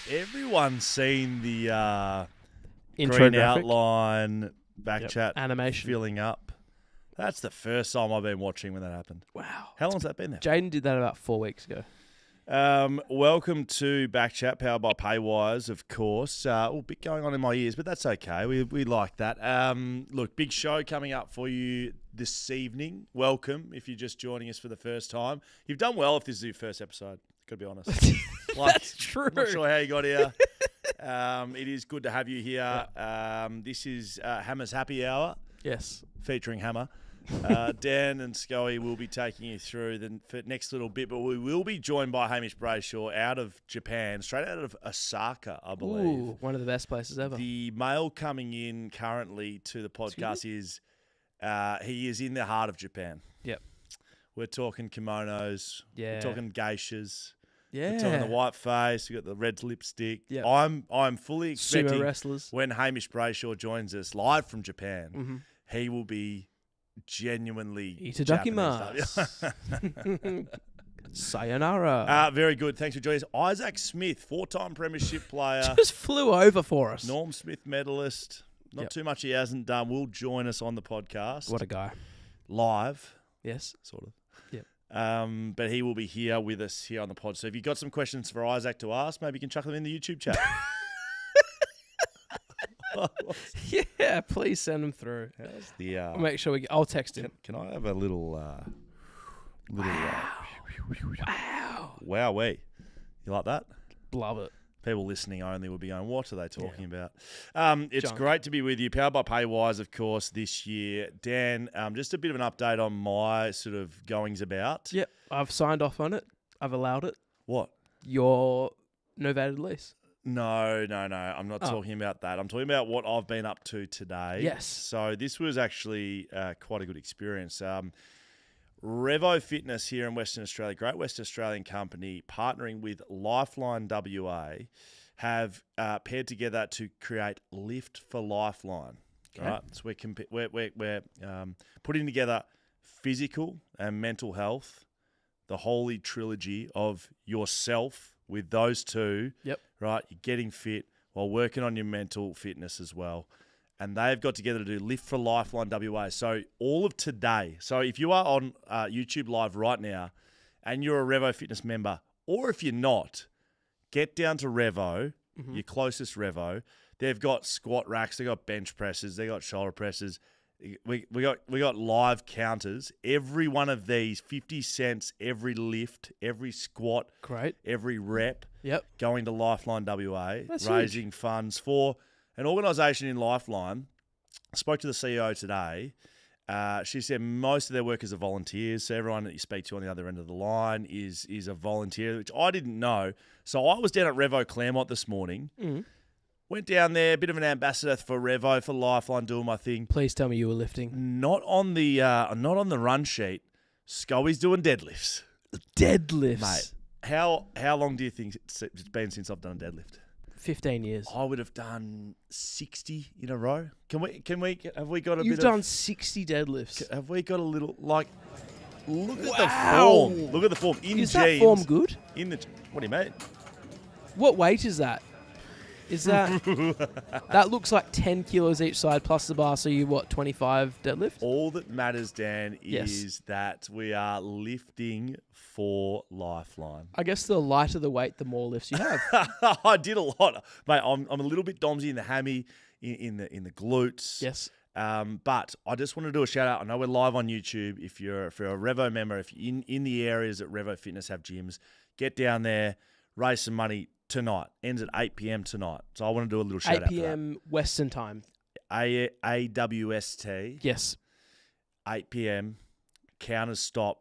everyone's seen the Intro green graphic. outline, BackChat Animation. filling up. That's the first time I've been watching when that happened. Wow. How long's that been there? Jaiden did that about 4 weeks ago. Welcome to BackChat, powered by Paywise, of course. A bit going on in my ears, but that's okay. We like that. Look, big show coming up for you this evening. Welcome if you're just joining us for the first time. You've done well if this is your first episode, got to be honest. That's true. I'm not sure how you got here. It is good to have you here. This is Hammer's Happy Hour. Yes. Featuring Hammer. Dan and Scully will be taking you through the next little bit, but we will be joined by Hamish Bray out of Japan, straight out of Osaka, I believe. Ooh, one of the best places ever. The mail coming in currently to the podcast is he is in the heart of Japan. Yep. We're talking kimonos. Yeah. We're talking geishas. Yeah. We're talking the white face. We got the red lipstick. Yep. I'm fully expecting Sumo wrestlers. when Hamish Bray joins us live from Japan, he will be genuinely Itadakimasu. Sayonara. Very good. Thanks for joining us. Isaac Smith, 4-time premiership player. Just flew over for us. Norm Smith medalist. Not too much he hasn't done. Will join us on the podcast. What a guy. Live. Yes. Sort of. Yep. But he will be here with us here on the pod. So if you've got some questions for Isaac to ask, maybe you can chuck them in the YouTube chat. Yeah, please send them through. I'll make sure I'll text him. Can I have a little Wow. Wowee. You like that? Love it. People listening only will be going, what are they talking about? It's Junk. great to be with you. Powered by Paywise, of course, this year. Dan, just a bit of an update on my sort of goings about. Yep. I've signed off on it. I've allowed it. What? Your novated lease. No. I'm not talking about that. I'm talking about what I've been up to today. Yes. So this was actually quite a good experience. Revo Fitness here in Western Australia, great Western Australian company, partnering with Lifeline WA, have paired together to create Lift for Lifeline. Okay. Right, so we're putting together physical and mental health, the holy trilogy of yourself with those two. Yep. Right, you're getting fit while working on your mental fitness as well. And they've got together to do Lift for Lifeline WA. So all of today, so if you are on YouTube Live right now and you're a Revo Fitness member, or if you're not, get down to Revo, your closest Revo. They've got squat racks, they've got bench presses, they've got shoulder presses. We got live counters. Every one of these, 50 cents, every lift, every squat, Great. every rep, Yep. going to Lifeline WA, That's raising huge. funds for an organisation in Lifeline. I spoke to the CEO today. She said most of their workers are volunteers, so everyone that you speak to on the other end of the line is a volunteer, which I didn't know. So I was down at Revo Claremont this morning. Went down there, a bit of an ambassador for Revo, for Lifeline, doing my thing. Please tell me you were lifting. Not on the run sheet. Scully's doing deadlifts. Deadlifts. Mate, how long do you think it's been since I've done a deadlift? 15 years. I would have done 60 in a row. Have we got a You've bit done of 60 deadlifts. have we got a little look at the Wow. form. Look at the form in Is jeans. that form good? What do you mean? What weight is that? Is that that looks like 10 kilos each side plus the bar, so you 25 deadlift? All that matters, Dan, Yes. is that we are lifting for Lifeline. I guess the lighter the weight, the more lifts you have. I did a lot, mate. I'm a little bit domsy in the hammy, in the glutes. Yes. But I just want to do a shout out. I know we're live on YouTube. If you're a Revo member, if you're in the areas that Revo Fitness have gyms, get down there, raise some money tonight. Ends at 8 p.m. tonight. So I want to do a little shout 8 out p.m. Western time. for that. AWST. Yes. 8 p.m. Counters stop.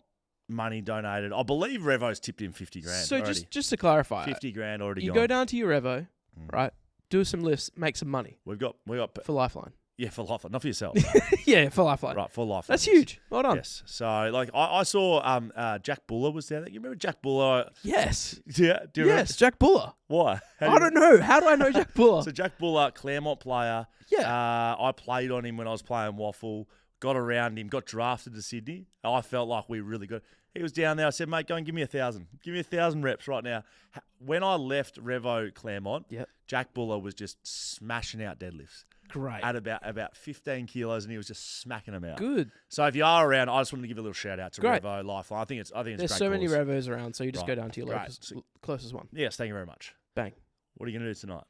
Money donated. I believe Revo's tipped in 50 grand. So already. just to clarify, 50 grand already you gone. go down to your Revo, right? Do some lifts, make some money We got for Lifeline. yeah, for Lifeline, not for yourself. Yeah, for Lifeline. Right, for Lifeline. That's huge. Well done. Yes. So like I saw Jack Buller was down there. You remember Jack Buller? Yes. Yeah. Do you Yes, Jack Buller. remember? Why? I don't know. How do I know Jack Buller? So Jack Buller, Claremont player. Yeah. I played on him when I was playing Waffle. got around him, got drafted to Sydney. I felt like we really got. He was down there. I said, mate, go and give me 1,000. Give me 1,000 reps right now. When I left Revo Claremont, Jack Buller was just smashing out deadlifts. Great. At about 15 kilos, and he was just smacking them out. Good. So if you are around, I just wanted to give a little shout out to Revo Lifeline. I think it's There's a great so many cause. Revos around, so you just go down to your Great. closest one. Yes, thank you very much. Bang. What are you going to do tonight?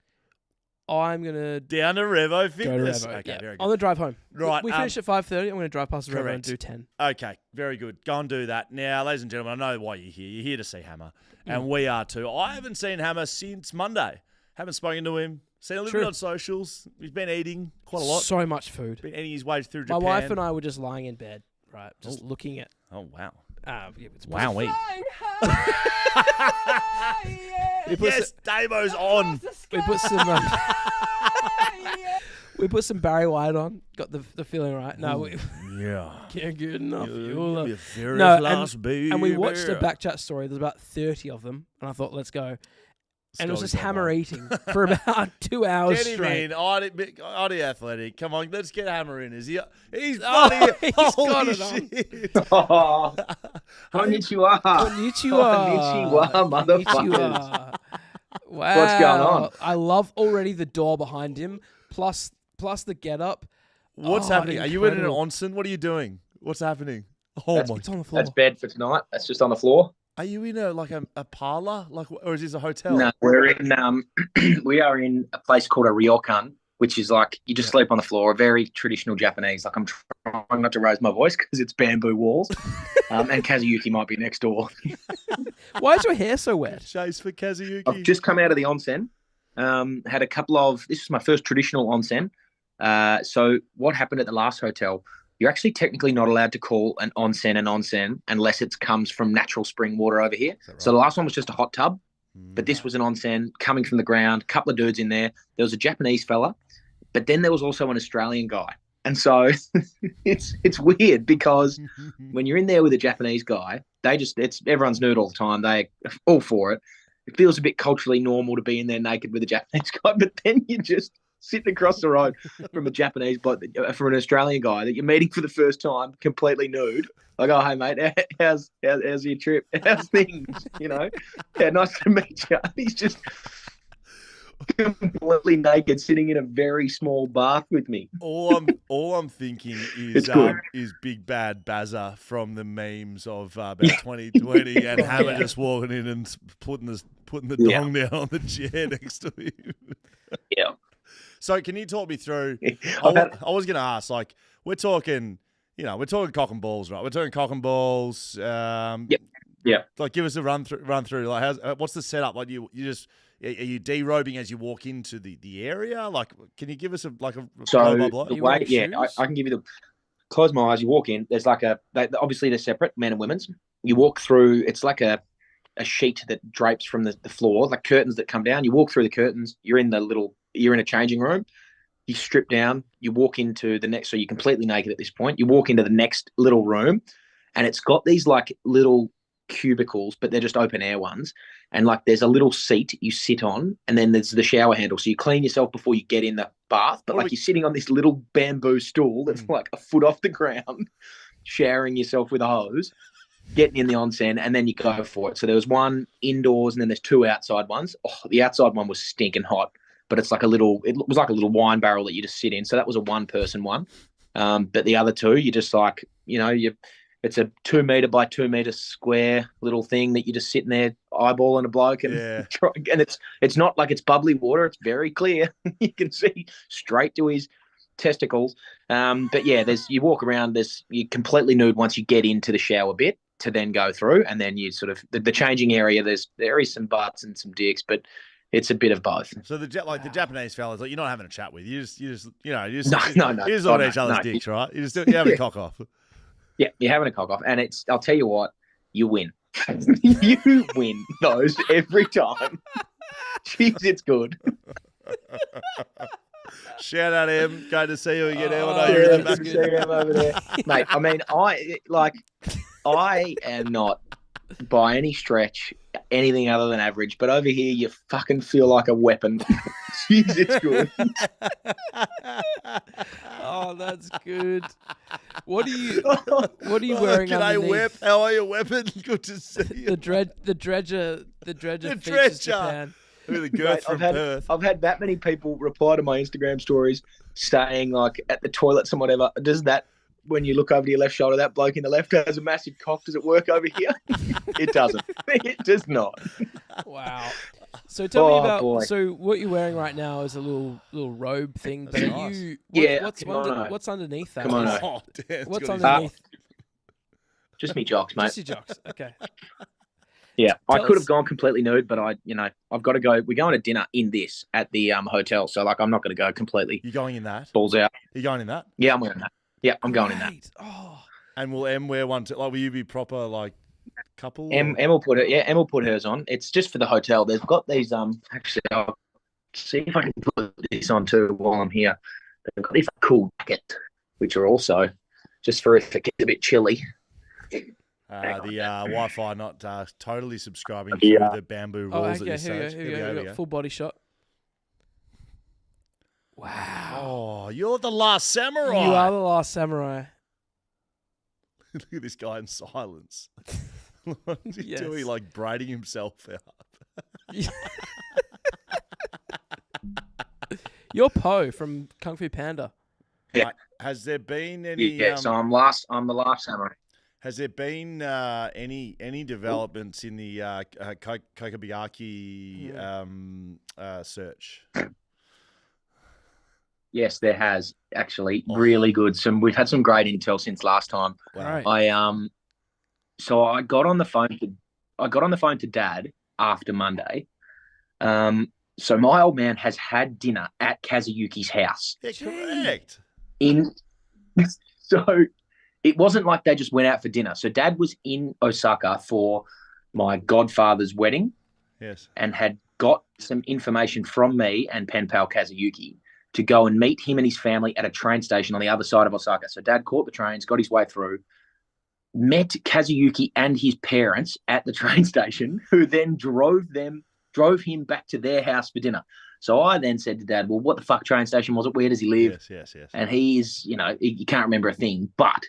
I'm going to Down to Revo go Fitness. to Revo. Okay, very good. On the drive home. Right. We finish at 5:30. I'm going to drive past the Revo and correct. do 10. Okay, very good. Go and do that. Now, ladies and gentlemen, I know why you're here. You're here to see Hammer, and we are too. I haven't seen Hammer since Monday. Haven't spoken to him. Seen a little bit on socials. He's been eating quite a lot. So much food. Been eating his way through My Japan. wife and I were just lying in bed, right? Just looking at... Oh, wow. It's Wowee. Yes, Damo's on. We put some... we put some Barry White on. Got the feeling right. No, we can't get enough. And we watched a BackChat story. There's about 30 of them, and I thought, let's go. And it was just Hammer eating for about 2 hours straight. Get him in, Audi Athletic. Come on, let's get Hammer in. Is he? He's bloody. He's holy got it shit! Oh, konnichiwa. Konnichiwa, motherfuckers. Wow. What's going on? I love already the door behind him, plus the get up. What's happening? Incredible. Are you in an onsen? What are you doing? What's happening? Oh my! It's on the floor. That's bed for tonight. That's just on the floor. Are you in a parlor, or is this a hotel? No, we're in. We are in a place called a ryokan, which is like you just sleep on the floor. Very traditional Japanese. Like I'm trying not to raise my voice because it's bamboo walls, and Kazuyuki might be next door. Why is your hair so wet? Chase for Kazuyuki. I've just come out of the onsen. Had a couple of. This is my first traditional onsen. So what happened at the last hotel? You're actually technically not allowed to call an onsen unless it comes from natural spring water over here. Right? So the last one was just a hot tub, but this was an onsen coming from the ground, couple of dudes in there. There was a Japanese fella, but then there was also an Australian guy. And so it's weird because when you're in there with a Japanese guy, everyone's nude all the time. They're all for it. It feels a bit culturally normal to be in there naked with a Japanese guy, but then you just sitting across the road from a Japanese, from an Australian guy that you're meeting for the first time, completely nude. Like, oh, hey mate, how's your trip? How's things? Yeah, nice to meet you. He's just completely naked, sitting in a very small bath with me. All I'm thinking is Big Bad Bazza from the memes of about 2020, and Hammer just walking in and putting the dong down on the chair next to him. Yeah. So can you talk me through? I was going to ask, like, we're talking cock and balls, right? We're talking cock and balls. Yeah. Like, give us a run through. Like, what's the setup? Like, are you derobing as you walk into the area? Like, can you give us a blow by blow? The way, I can give you close my eyes. You walk in. There's obviously they're separate, men and women's. You walk through. It's like a sheet that drapes from the floor, like curtains that come down. You walk through the curtains. You're in a changing room. You strip down. You walk into the next. So you're completely naked at this point. You walk into the next little room, and it's got these like little cubicles, but they're just open air ones. And like there's a little seat you sit on, and then there's the shower handle. So you clean yourself before you get in the bath. But you're sitting on this little bamboo stool that's like a foot off the ground, showering yourself with a hose, getting in the onsen, and then you go for it. So there was one indoors, and then there's two outside ones. Oh, the outside one was stinking hot, but it was like a little wine barrel that you just sit in. So that was a one-person one. But the other two, you just like, it's a 2 meter by 2 meter square little thing that you just sitting there eyeballing a bloke and and it's not like it's bubbly water. It's very clear. You can see straight to his testicles. But yeah, you walk around. You're completely nude once you get into the shower bit to then go through, and then you sort of the changing area. There is some butts and some dicks, but it's a bit of both. So the Japanese fellas, like, you're not having a chat with. You just no. You just on each other's dicks, right? You're having a cock off. Yeah, you're having a cock off, and I'll tell you what, you win. You win those every time. Jeez, it's good. Shout out Em, great to see you again. Em, I know you're in the back. Over there. Mate, I mean, I am not by any stretch anything other than average, but over here you fucking feel like a weapon. Jeez, it's good. Oh, that's good. What are you wearing G'day, underneath? Web. How are you, Weapon? Good to see you. The dredger features dredger. Japan. Look at the girth from Perth. I've had that many people reply to my Instagram stories saying, like, at the toilets and whatever, does that, when you look over to your left shoulder, that bloke in the left has a massive cock, does it work over here? It doesn't. It does not. Wow. So tell me about. Boy. So what you're wearing right now is a little robe thing. But That's are nice. you? Yeah, What's underneath that? Come on, Oh, damn, it's What's got his- underneath? Just me jocks, mate. Just your jocks. Okay. Yeah, I Tell could us- have gone completely nude, but I've got to go. We're going to dinner in this at the hotel, so like I'm not going to go completely You going in that? balls out. You going in that? Yeah, I'm wearing that. Yeah, I'm going in that. Great. Oh. And will Em wear one too? Like, will you be proper like couple? Em will put it. Yeah, Em will put hers on. It's just for the hotel. They've got these. Actually, I'll see if I can put this on too while I'm here. They've got these cool jackets, which are also just for if it gets a bit chilly. The Wi-Fi not totally subscribing Yeah. through the bamboo Oh, walls okay. at this Here stage. we go. We got full body shot. Wow. Oh, you're the last samurai. You are the last samurai. Look at this guy in silence. What's he Yes. doing? Like braiding himself out. You're Po from Kung Fu Panda. Yeah. Mate, has there been any? Yeah, so I'm the last samurai. Has there been any developments in the Kokobayaki search? Yes, there has actually really good. We've had some great intel since last time. Wow. Right. So I got on the phone to Dad after Monday. So my old man has had dinner at Kazuyuki's house. Yeah, correct. So it wasn't like they just went out for dinner. So Dad was in Osaka for my godfather's wedding Yes. and had got some information from me and pen pal Kazuyuki to go and meet him and his family at a train station on the other side of Osaka. So Dad caught the trains, got his way through, met Kazuyuki and his parents at the train station, who then drove him back to their house for dinner. So I then said to Dad, well, what the fuck train station was it? Where does he live? Yes. And he's, you can't remember a thing. But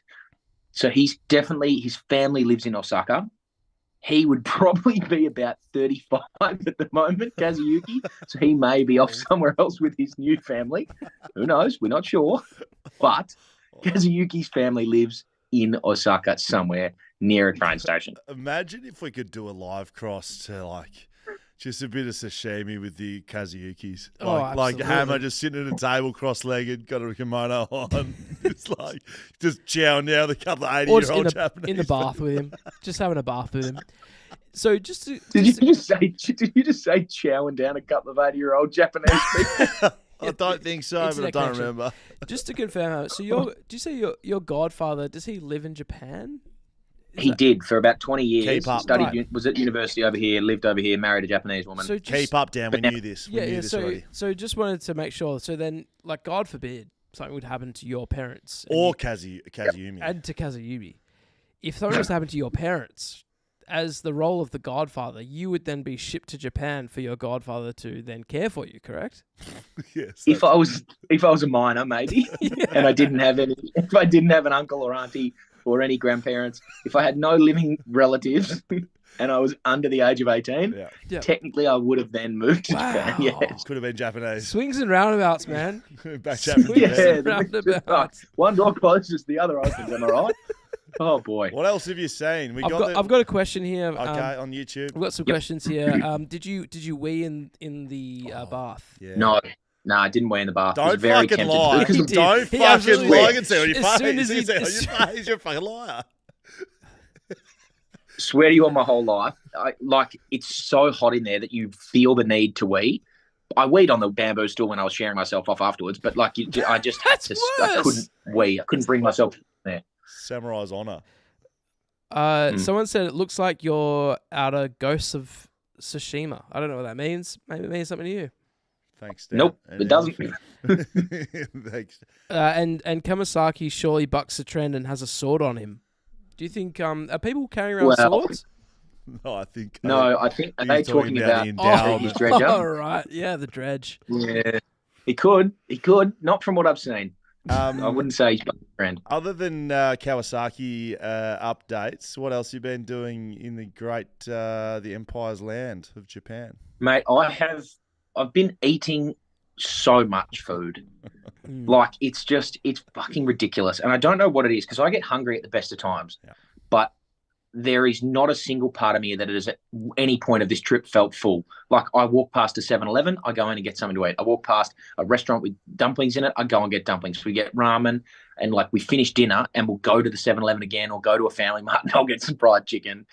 so his family lives in Osaka. He would probably be about 35 at the moment, Kazuyuki. So he may be off somewhere else with his new family. Who knows? We're not sure. But Kazuyuki's family lives in Osaka somewhere near a train station. Imagine if we could do a live cross to like just a bit of sashimi with the Kazuyukis. Oh, Like absolutely. Hammer just sitting at a table cross-legged, got a kimono on. It's like just chowing down a couple of Or just 80-year-old Japanese. in the bath with him. Just having a bath with him. So just to, Did you just say chowing down a couple of 80-year-old Japanese people? I don't think so, but I Internet don't connection. remember. Just to confirm, so do you say your godfather, does he live in Japan? He did for about 20 years. Keep up. Studied, Right. was at university over here, lived over here, married a Japanese woman. So just, Keep up, Dan. We knew this. We knew this already. so just wanted to make sure. So then, like, God forbid something would happen to your parents Or Kazuyumi. and to Kazuyubi. If something was to happen to your parents, as the role of the godfather, you would then be shipped to Japan for your godfather to then care for you, correct? Yes. if I was a minor, maybe, and I didn't have if I didn't have an uncle or auntie or any grandparents, if I had no living relatives and I was under the age of 18, Yeah. technically I would have then moved to Japan. Yes. Could have been Japanese. Swings and roundabouts, man. BackChat from Swings Japan. and roundabouts. One door closes, the other opens. Am I right? Oh boy. What else have you seen? I've got a question here. Okay, on YouTube. We've got some questions here. Did you wee in the bath? Yeah. No, I didn't wear in the bath. I was Don't very fucking tempted to lie. because He of- did. Don't He fucking absolutely lie. I did. can see on your As soon face. as he- You can see on your face. You're a fucking liar. swear to you on my whole life, it's so hot in there that you feel the need to wee. I weed on the bamboo stool when I was sharing myself off afterwards, but I just had That's to. I worse. couldn't wee. I couldn't bring myself there. Samurai's honor. Someone said it looks like you're out of Ghosts of Tsushima. I don't know what that means. Maybe it means something to you. Thanks, Dan. Nope, And it doesn't. Thanks. And Kamasaki surely bucks a trend and has a sword on him. Do you think are people carrying around Well, swords? No, I think. I think are they he's talking about the his endowment. dredger? Oh, right. Yeah, the dredge. Yeah, he could. Not from what I've seen. I wouldn't say he's best friend. Other than Kawasaki updates, what else have you been doing in the the Empire's land of Japan? Mate, I've been eating so much food. Like, it's fucking ridiculous. And I don't know what it is, because I get hungry at the best of times. Yeah. But there is not a single part of me that has at any point of this trip felt full. Like, I walk past a 7-Eleven, I go in and get something to eat. I walk past a restaurant with dumplings in it, I go and get dumplings. We get ramen, and like we finish dinner and we'll go to the 7-Eleven again, or go to a Family Mart and I'll get some fried chicken,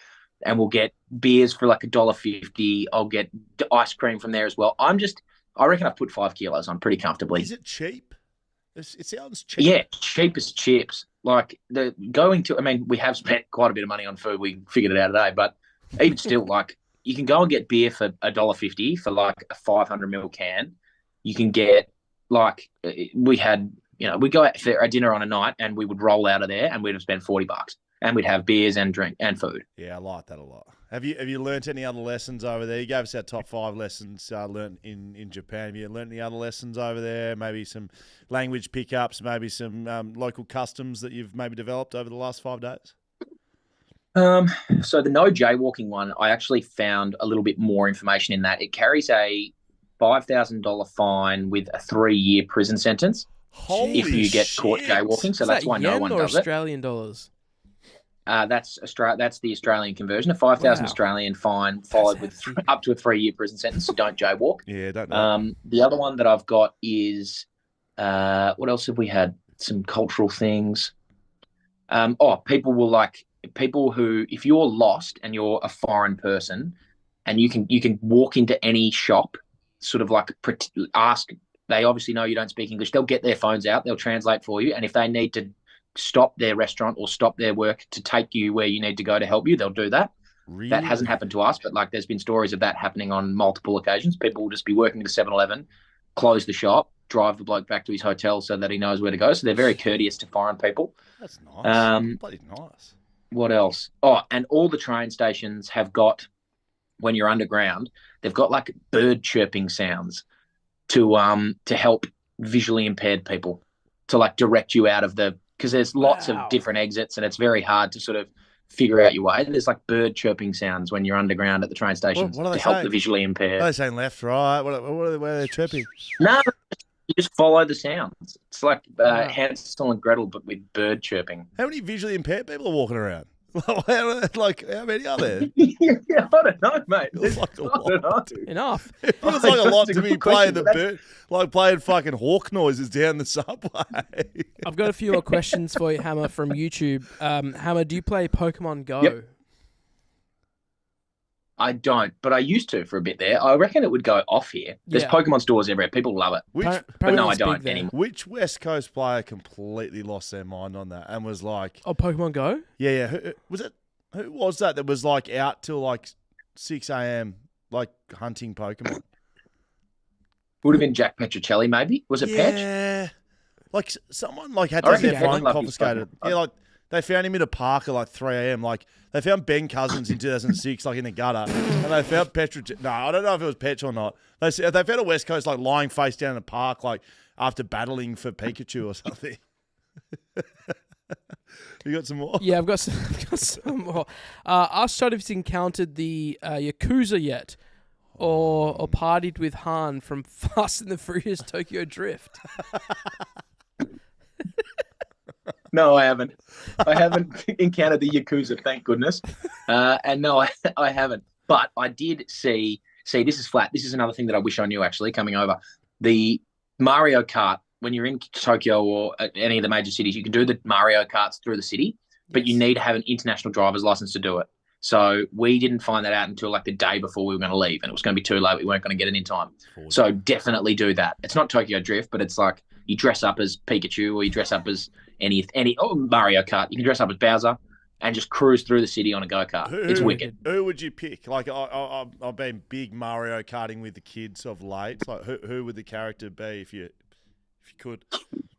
and we'll get beers for like $1.50. I'll get ice cream from there as well. I reckon I've put 5 kilos on pretty comfortably. Is it cheap? It sounds cheap. Yeah, cheap as chips. Like, we have spent quite a bit of money on food. We figured it out today, but even still, like, you can go and get beer for $1.50 for like a 500ml can. You can get, like, we go out for a dinner on a night and we would roll out of there and we'd have spent $40, and we'd have beers and drink and food. Yeah, I like that a lot. Have you learnt any other lessons over there? You gave us our top 5 lessons learnt in Japan. Have you learnt any other lessons over there? Maybe some language pickups, maybe some local customs that you've maybe developed over the last 5 days? So the no jaywalking one, I actually found a little bit more information in that. It carries a $5,000 fine with a 3-year prison sentence if you get caught jaywalking. So that's why no one does it. Australian dollars? That's the Australian conversion, a 5,000 Australian fine followed with up to a 3-year prison sentence. So don't jaywalk. Yeah, don't know. The other one that I've got is what else have we had? Some cultural things. People who, if you're lost and you're a foreign person, and you can walk into any shop, sort of like ask. They obviously know you don't speak English. They'll get their phones out. They'll translate for you, and if they need to stop their restaurant or stop their work to take you where you need to go to help you, they'll do that. Really? That hasn't happened to us, but like there's been stories of that happening on multiple occasions. People will just be working at a 7-Eleven, close the shop, drive the bloke back to his hotel so that he knows where to go. So they're very courteous to foreign people. That's nice. Bloody nice. What else? Oh, and all the train stations have got, when you're underground, they've got like bird chirping sounds to help visually impaired people, to like direct you out of because there's lots of different exits and it's very hard to sort of figure out your way. There's like bird chirping sounds when you're underground at the train stations to help the visually impaired. Are they saying left, right? Where are they chirping? No, you just follow the sounds. It's like Hansel and Gretel, but with bird chirping. How many visually impaired people are walking around? Like, how many are there? Yeah, I don't know, mate. Feels like a lot. Enough. It feels like a lot to be playing the bird, like playing fucking hawk noises down the subway. I've got a few more questions for you, Hammer, from YouTube. Hammer, do you play Pokemon Go? Yep. I don't, but I used to for a bit there. I reckon it would go off here. There's Pokemon stores everywhere. People love it. But no, I don't anymore. Which West Coast player completely lost their mind on that and was like... Oh, Pokemon Go? Yeah. Who was that was like out till like 6 a.m. like hunting Pokemon? Would have been Jack Petrocelli, maybe. Was it Petch? Yeah. Like someone like had to have their phone confiscated. Yeah, like they found him in a park at like 3 a.m. Like they found Ben Cousins in 2006, like in the gutter, and they found No, I don't know if it was Petch or not. They found a West Coast like lying face down in a park, like after battling for Pikachu or something. You got some more? Yeah, I've got some more. Asked Todd if he's encountered the Yakuza yet, or partied with Han from Fast and the Furious Tokyo Drift. No, I haven't. I haven't encountered the Yakuza, thank goodness. And no, I haven't. But I did see, this is flat. This is another thing that I wish I knew, actually, coming over. The Mario Kart, when you're in Tokyo or any of the major cities, you can do the Mario Karts through the city, but you need to have an international driver's license to do it. So we didn't find that out until like the day before we were going to leave, and it was going to be too late. We weren't going to get it in time. So definitely do that. It's not Tokyo Drift, but it's like you dress up as Pikachu or you dress up as any Mario Kart. You can dress up as Bowser and just cruise through the city on a go-kart. It's wicked. Who would you pick? Like I've been big Mario Karting with the kids of late. Like who would the character be if you could?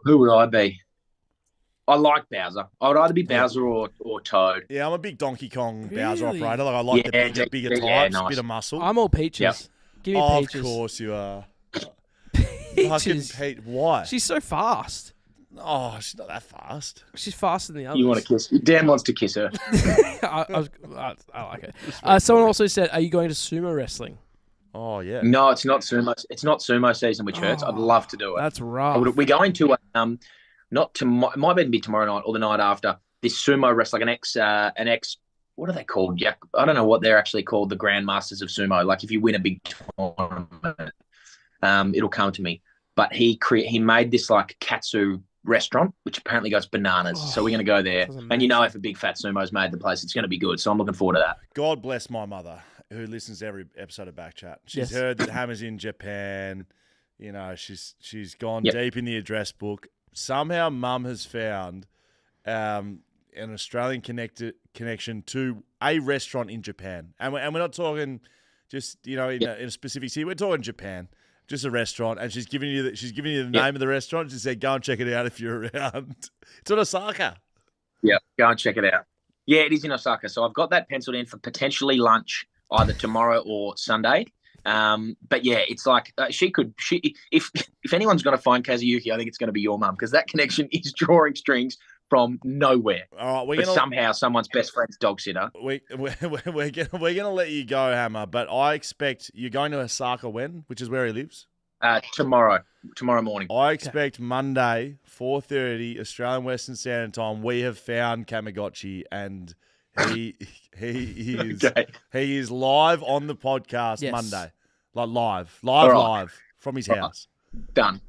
Who would I be? I like Bowser. I would either be Bowser or Toad. Yeah, I'm a big Donkey Kong Bowser Really? operator. Like I like the bigger types, nice. bit of muscle. I'm all Peaches. Yep. Give me Of Peaches. course you are. Peaches. Fucking Why? She's so fast. Oh, she's not that fast. She's faster than the others. You want to kiss? Dan wants to kiss her. I like it. Someone also said, "Are you going to sumo wrestling?" Oh yeah. No, it's not sumo. It's not sumo season, which hurts. I'd love to do it. That's rough. We're going to not tomorrow. It might even be tomorrow night or the night after. This sumo wrestling, an ex. What are they called? Yeah, I don't know what they're actually called. The Grandmasters of Sumo. Like if you win a big tournament, it'll come to me. But he made this like katsu restaurant, which apparently goes bananas. So we're going to go there. And you know, if a big fat sumo's made the place, it's going to be good. So I'm looking forward to that. God bless my mother, who listens to every episode of BackChat. She's heard that Hammer's in Japan. You know, she's gone deep in the address book. Somehow, Mum has found an Australian connection to a restaurant in Japan, and we're not talking just in a specific city. We're talking Japan. Just a restaurant, and she's giving you the name of the restaurant. She said, "Go and check it out if you're around." It's in Osaka. Yeah, go and check it out. Yeah, it is in Osaka. So I've got that penciled in for potentially lunch either tomorrow or Sunday. But yeah, it's like if anyone's going to find Kazuyuki, I think it's going to be your mum because that connection is drawing strings from nowhere. All right, somehow someone's best friend's dog sitter. We're gonna let you go, Hammer. But I expect you're going to Osaka when, which is where he lives. Tomorrow morning. I expect Monday, 4:30 Australian Western Standard Time. We have found Kamagotchi, and he is live on the podcast Monday, like live from his house. Done.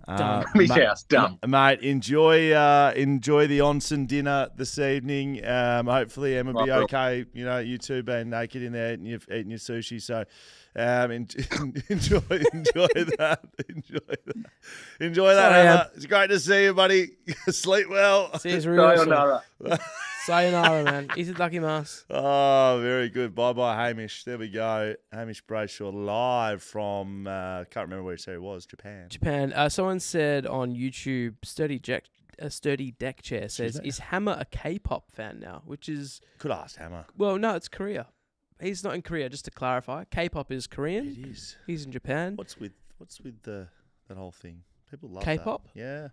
From his house. Done. Mate, enjoy the Onsen dinner this evening. Hopefully Emma will be okay. You know, you two being naked in there eating your sushi. So enjoy that. Enjoy that, Emma. It's great to see you, buddy. Sleep well. See you real Sayonara, man. Itadakimasu. Oh, very good. Bye-bye, Hamish. There we go. Hamish Bray live from, can't remember where he said it was, Japan. Someone said on YouTube, Sturdy Deck Chair says, is Hammer a K-pop fan now? Which is... Could ask Hammer. Well, no, it's Korea. He's not in Korea, just to clarify. K-pop is Korean. It is. He's in Japan. What's with that whole thing? People love K-pop? That. Yeah.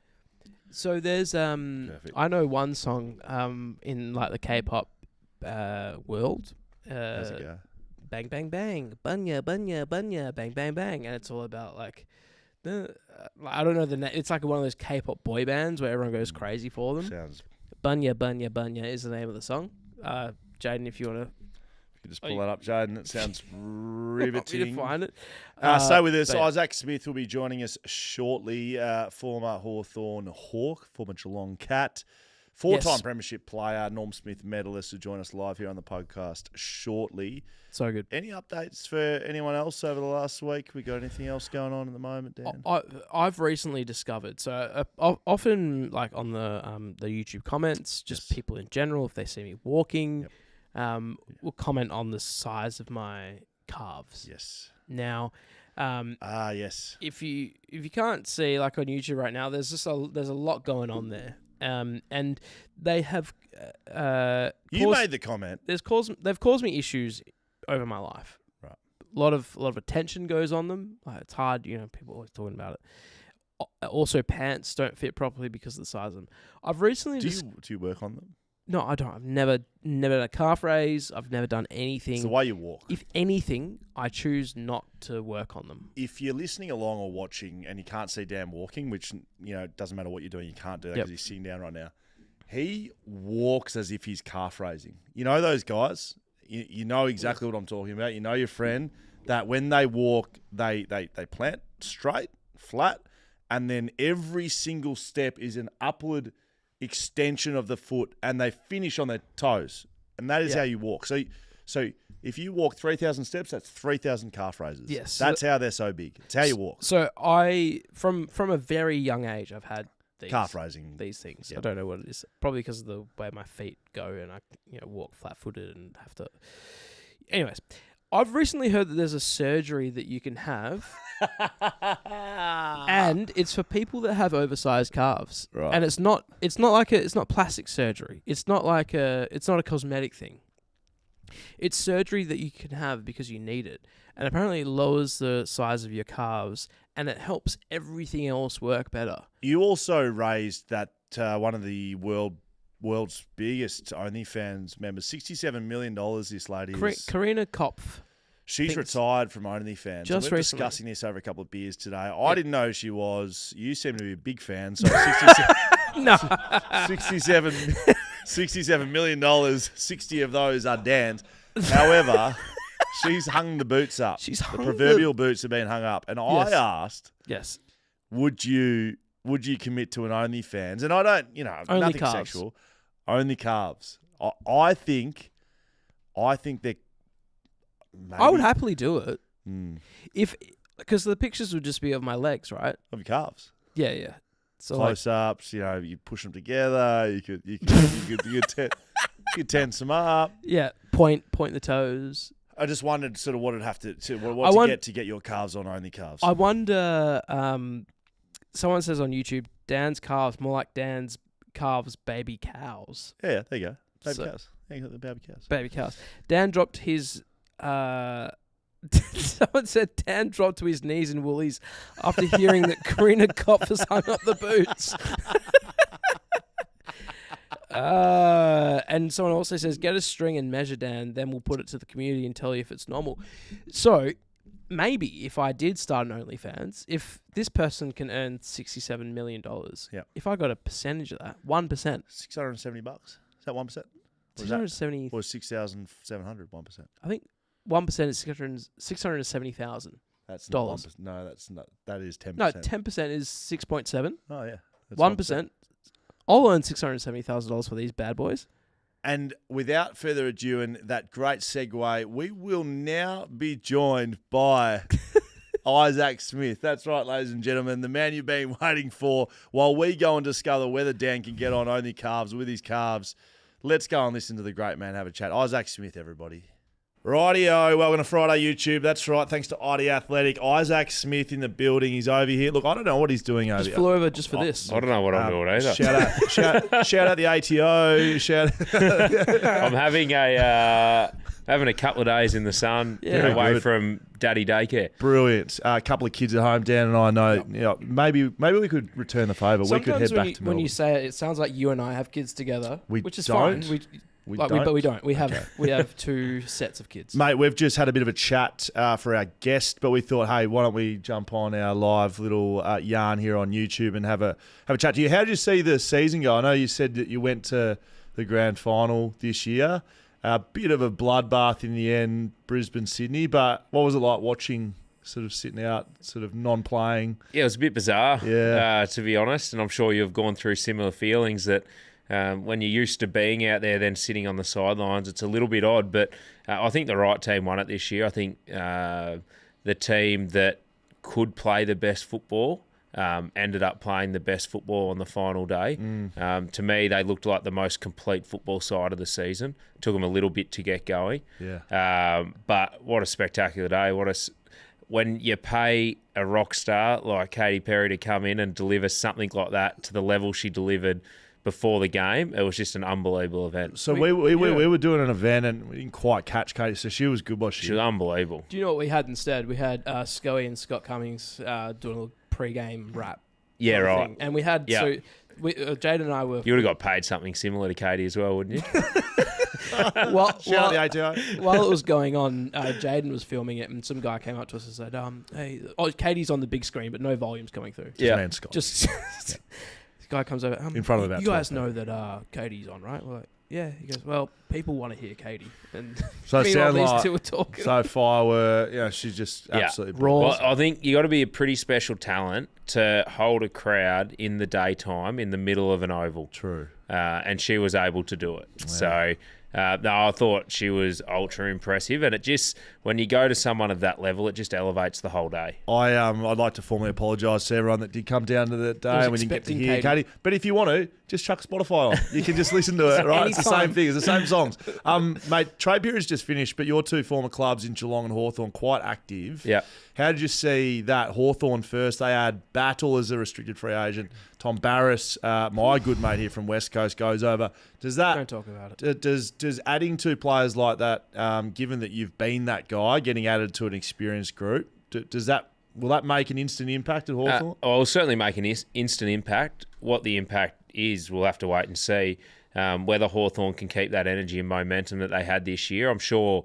So there's Perfect. I know one song in like the K-pop world. How's it go? Bang bang bang, bunya bunya bunya, bang bang bang, and it's all about like I don't know the name. It's like one of those K-pop boy bands where everyone goes crazy for them. Sounds. Bunya bunya bunya is the name of the song. Jaiden, if you want to. You just pull that up, Jaiden. It sounds riveting. To find it. Stay with us. Isaac Smith will be joining us shortly. Former Hawthorn Hawk, former Geelong Cat, four-time Premiership player, Norm Smith medalist, will join us live here on the podcast shortly. So good. Any updates for anyone else over the last week? We got anything else going on at the moment, Dan? I've recently discovered, so often like on the YouTube comments, just people in general, if they see me walking, will comment on the size of my calves. Yes. Now, yes. If you can't see, like on YouTube right now, there's a lot going on there. And they have made the comment. They've caused me issues over my life. Right. A lot of attention goes on them. Like, it's hard, people are always talking about it. Also, pants don't fit properly because of the size of them. I've recently do you work on them? No, I don't. I've never done a calf raise. I've never done anything. It's the way you walk. If anything, I choose not to work on them. If you're listening along or watching and you can't see Dan walking, which, doesn't matter what you're doing, you can't do that because he's sitting down right now. He walks as if he's calf raising. You know those guys? You know exactly what I'm talking about. You know your friend that when they walk, they plant straight, flat, and then every single step is an upward extension of the foot, and they finish on their toes, and that is how you walk. So if you walk 3,000 steps, that's 3,000 calf raises. Yes, that's how they're so big. It's how you walk. So I, from a very young age, I've had calf raising these things. Yep. I don't know what it is. Probably because of the way my feet go, and I walk flat footed and have to. Anyways, I've recently heard that there's a surgery that you can have, and it's for people that have oversized calves. Right. And it's not plastic surgery. It's not a cosmetic thing. It's surgery that you can have because you need it. And apparently it lowers the size of your calves and it helps everything else work better. You also raised that one of the world's biggest OnlyFans members, $67 million this lady is. Karina Kopf. She's retired from OnlyFans. Just we're recently. discussing this over a couple of beers today. I didn't know she was. You seem to be a big fan. So No. $67 million, 60 of those are Dan's. However, she's hung the boots up. The proverbial boots have been hung up. And I asked, yes, would you commit to an OnlyFans? And I don't, only nothing calves. sexual. Only calves. I think they're maybe, I would happily do it. Mm. Because the pictures would just be of my legs, right? Of your calves. Yeah. So Close ups, you push them together. You could tense them up. Yeah, point the toes. I just wondered sort of what it'd have to get your calves on only calves. I wonder. Someone says on YouTube, Dan's calves more like Dan's calves, baby cows. Yeah, there you go. Baby cows. Yeah, you got the baby cows. Baby cows. Dan dropped his. Someone said Dan dropped to his knees in Woolies after hearing that Karina Kopf has hung up the boots. And someone also says, get a string and measure Dan, then we'll put it to the community and tell you if it's normal. So maybe if I did start an OnlyFans, if this person can earn $67 million, if I got a percentage of that, 1%. $670. Is that 1%? 670. Or 6,700, 1%. I think 1% is 670,000. That's dollars. Not 1%. No, that's not. That is 10%. No, 10% is 6.7. Oh yeah. 1%. I'll earn $670,000 for these bad boys. And without further ado, and that great segue, we will now be joined by Isaac Smith. That's right, ladies and gentlemen, the man you've been waiting for. While we go and discover whether Dan can get on only calves with his calves, let's go and listen to the great man have a chat. Isaac Smith, everybody. Rightio, welcome to Friday YouTube. That's right, thanks to ID Athletic. Isaac Smith in the building. He's over here. Look, I don't know what he's doing over here. Just flew over just for this. I don't know what I'm doing either. Shout out the ATO. I'm having a couple of days in the sun away from daddy daycare. Brilliant. A couple of kids at home. Dan and I know. Maybe we could return the favour. We could head back to Melbourne. When you say it, it sounds like you and I have kids together, which is don't. fine. But we don't. We have two sets of kids. Mate, we've just had a bit of a chat for our guest, but we thought, hey, why don't we jump on our live little yarn here on YouTube and have a chat to you. How did you see the season go? I know you said that you went to the grand final this year. A bit of a bloodbath in the end, Brisbane, Sydney, but what was it like watching, sort of sitting out, sort of non-playing? Yeah, it was a bit bizarre, to be honest, and I'm sure you've gone through similar feelings that when you're used to being out there, then sitting on the sidelines, it's a little bit odd. But I think the right team won it this year. I think the team that could play the best football ended up playing the best football on the final day. To me, they looked like the most complete football side of the season. It took them a little bit to get going. But what a spectacular day. When you pay a rock star like Katy Perry to come in and deliver something like that to the level she delivered before the game, it was just an unbelievable event. So we were doing an event and we didn't quite catch Katie, so she was good, was she? She was unbelievable. Do you know what we had instead? We had Scully and Scott Cummings doing a little pre-game rap. Yeah, right. Thing. And we had, Jaiden and I were... You would have got paid something similar to Katie as well, wouldn't you? While it was going on, Jaiden was filming it, and some guy came up to us and said, "Hey, Katie's on the big screen, but no volume's coming through." Man, Scott. Just this guy comes over in front of about. You guys know that Katie's on, right? We're like, yeah. He goes, "Well, people want to hear Katie." And so it sounds these like two were talking. So firework, she's just absolutely raw. Well, I think you got to be a pretty special talent to hold a crowd in the daytime in the middle of an oval. True. And she was able to do it. Wow. So No, I thought she was ultra impressive, and it just, when you go to someone of that level, it just elevates the whole day. I'd like to formally apologise to everyone that did come down to the day and we didn't get to hear Katie. But if you want to, just chuck Spotify on. You can just listen to it, right? It's the same thing. It's the same songs. Mate, trade period's just finished, but your two former clubs in Geelong and Hawthorn quite active. Yeah. How did you see that? Hawthorn first, they had Battle as a restricted free agent. Tom Barris, my good mate here from West Coast, goes over. Don't talk about it. Does adding two players like that, given that you've been that guy, getting added to an experienced group, will that make an instant impact at Hawthorn? It'll certainly make an instant impact. What the impact is, we'll have to wait and see. Whether Hawthorn can keep that energy and momentum that they had this year. I'm sure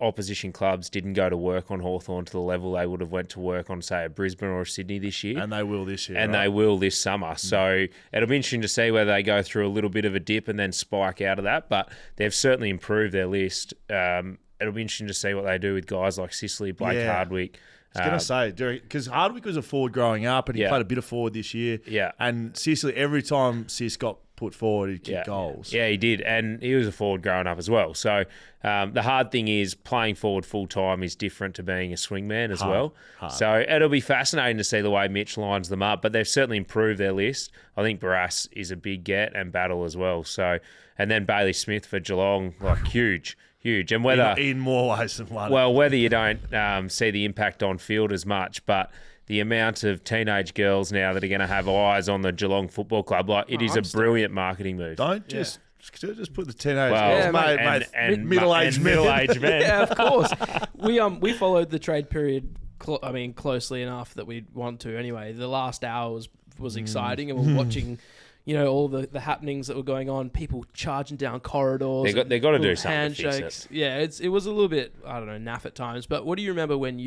opposition clubs didn't go to work on Hawthorn to the level they would have went to work on, say, a Brisbane or a Sydney this year. And they will this year, and right? they will this summer. So it'll be interesting to see whether they go through a little bit of a dip and then spike out of that. But they've certainly improved their list. It'll be interesting to see what they do with guys like Sicily, Blake Hardwick. I was going to say, because Hardwick was a forward growing up and he played a bit of forward this year. Yeah. And Sicily, every time Sis got put forward, he'd kick goals. Yeah, he did. And he was a forward growing up as well. So the hard thing is playing forward full-time is different to being a swingman as well. So it'll be fascinating to see the way Mitch lines them up. But they've certainly improved their list. I think Barras is a big get and Battle as well. So, and then Bailey Smith for Geelong, like huge. And whether in more ways than one. Well, whether you don't see the impact on field as much, but the amount of teenage girls now that are going to have eyes on the Geelong Football Club, like it is a brilliant marketing move. Don't just put the teenage girls, mate, and middle-aged men. Yeah, of course. We followed the trade period. Closely enough that we'd want to. Anyway, the last hour was exciting, and we're watching. All the happenings that were going on, people charging down corridors. They got to do something. Handshakes. To fix it. Yeah, it was a little bit, I don't know, naff at times. But what do you remember when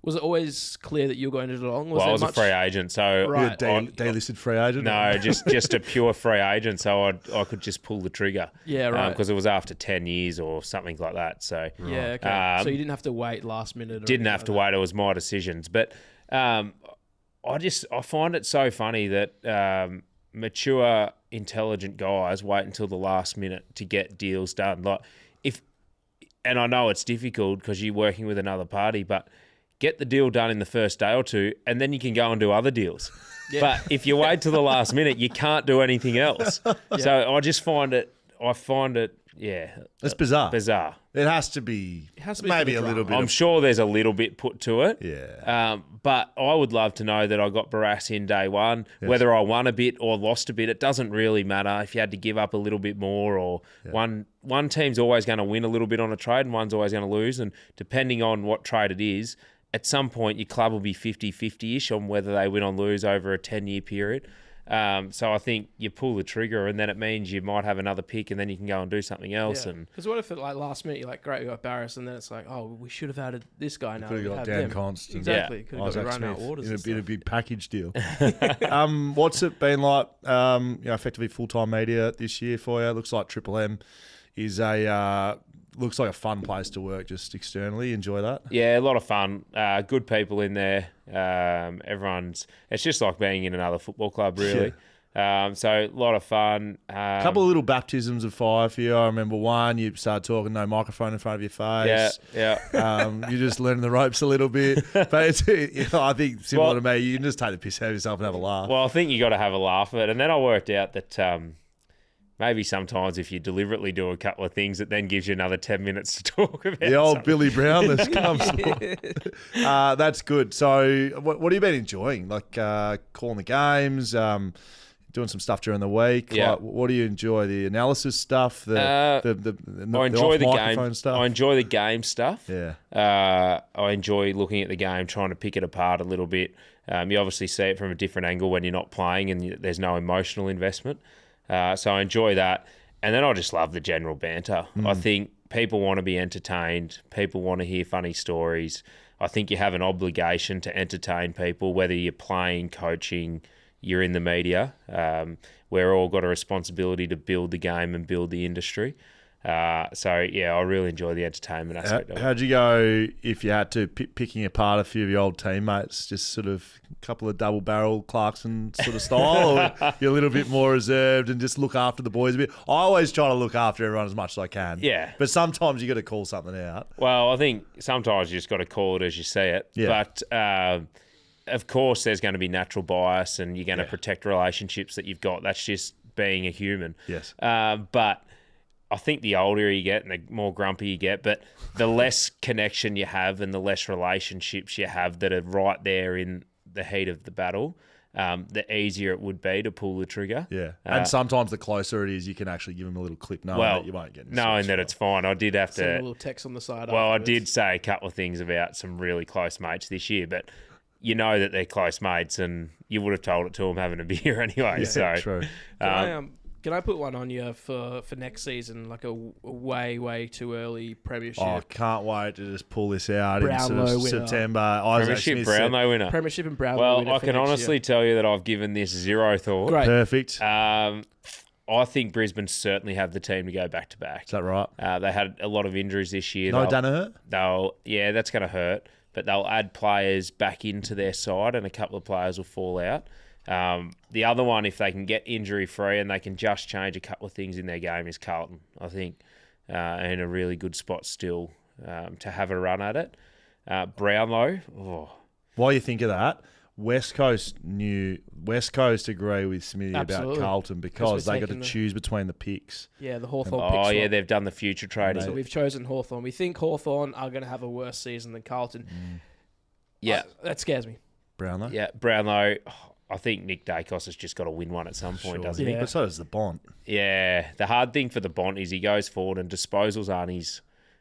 was it always clear that you were going to Geelong? I was a free agent, so right. Delisted free agent. No, just a pure free agent, so I could just pull the trigger. Yeah, right. Because it was after 10 years or something like that. So yeah, okay. So you didn't have to wait last minute. Didn't have to wait. It was my decisions, but I find it so funny that. Mature, intelligent guys wait until the last minute to get deals done. And I know it's difficult because you're working with another party, but get the deal done in the first day or two, and then you can go and do other deals. Yeah. But if you wait till the last minute, you can't do anything else. Yeah. So I just find it. It's bizarre. Bizarre. It has to be maybe a little bit. I'm sure there's a little bit put to it. Yeah. But I would love to know that I got Barras in day one. Yes. Whether I won a bit or lost a bit, it doesn't really matter. If you had to give up a little bit more, or one team's always going to win a little bit on a trade and one's always going to lose. And depending on what trade it is, at some point your club will be 50-50-ish on whether they win or lose over a 10-year period. So I think you pull the trigger and then it means you might have another pick and then you can go and do something else. Because what if last minute you're like, great, we got Barris, and then it's like, oh, we should have added this guy now. Could have got Dan Const. Exactly. Could have got run out orders. In a big package deal. What's it been like, effectively full-time media this year for you? It looks like Triple M is looks like a fun place to work just externally. Enjoy that? Yeah, a lot of fun. Good people in there. It's just like being in another football club, really. Yeah. So a lot of fun. A couple of little baptisms of fire for you. I remember one, you started talking, no microphone in front of your face. Yeah. You're just learning the ropes a little bit. But I think similar to me, you can just take the piss out of yourself and have a laugh. Well, I think you got to have a laugh at it. And then I worked out that maybe sometimes if you deliberately do a couple of things, it then gives you another 10 minutes to talk about the old something. Billy Brown comes. That's good. So what have you been enjoying? Like calling the games, doing some stuff during the week. Yeah. Like, what do you enjoy? The analysis stuff, I enjoy the game stuff. I enjoy the game stuff. Yeah. I enjoy looking at the game, trying to pick it apart a little bit. You obviously see it from a different angle when you're not playing and there's no emotional investment. So I enjoy that. And then I just love the general banter. I think people want to be entertained. People want to hear funny stories. I think you have an obligation to entertain people, whether you're playing, coaching, you're in the media. We're all got a responsibility to build the game and build the industry. So yeah, I really enjoy the entertainment aspect of it. How'd you go if you had to picking apart a few of your old teammates, just sort of a couple of double barrel Clarkson sort of style, or you're a little bit more reserved and just look after the boys a bit? I always try to look after everyone as much as I can. Yeah. But sometimes you got to call something out. Well, I think sometimes you just got to call it as you see it. Yeah. But of course, there's going to be natural bias, and you're going to protect relationships that you've got. That's just being a human. Yes. But I think the older you get and the more grumpy you get, but the less connection you have and the less relationships you have that are right there in the heat of the battle, the easier it would be to pull the trigger. Yeah. And sometimes the closer it is, you can actually give them a little clip knowing that you won't get knowing that it's fine. I did have Send a to... little text on the side. Well, afterwards. I did say a couple of things about some really close mates this year, but you know that they're close mates and you would have told it to them having a beer anyway. Yeah, true. Can I put one on you for next season, like a way too early premiership? Oh, I can't wait to just pull this out Brownlow in sort of winner. September. Premiership Brownlow winner. Premiership and Brownlow Well, winner I for can next honestly year. tell you that I've given this zero thought. Great. Perfect. I think Brisbane certainly have the team to go back to back. Is that right? They had a lot of injuries this year. No Danaher? That's going to hurt. But they'll add players back into their side, and a couple of players will fall out. The other one, if they can get injury-free and they can just change a couple of things in their game, is Carlton, I think, in a really good spot still to have a run at it. Brownlow, While you think of that, West Coast agree with Smithy Absolutely. about Carlton because we're they got to taking choose between the picks. Yeah, the Hawthorn pick swap. yeah, they've done the future trading. So we've chosen Hawthorn. We think Hawthorn are going to have a worse season than Carlton. Yeah. That scares me. Brownlow? Yeah, Brownlow, I think Nick Dacos has just got to win one at some point, doesn't he? Yeah. But so does the Bont. Yeah, the hard thing for the Bont is he goes forward and disposals aren't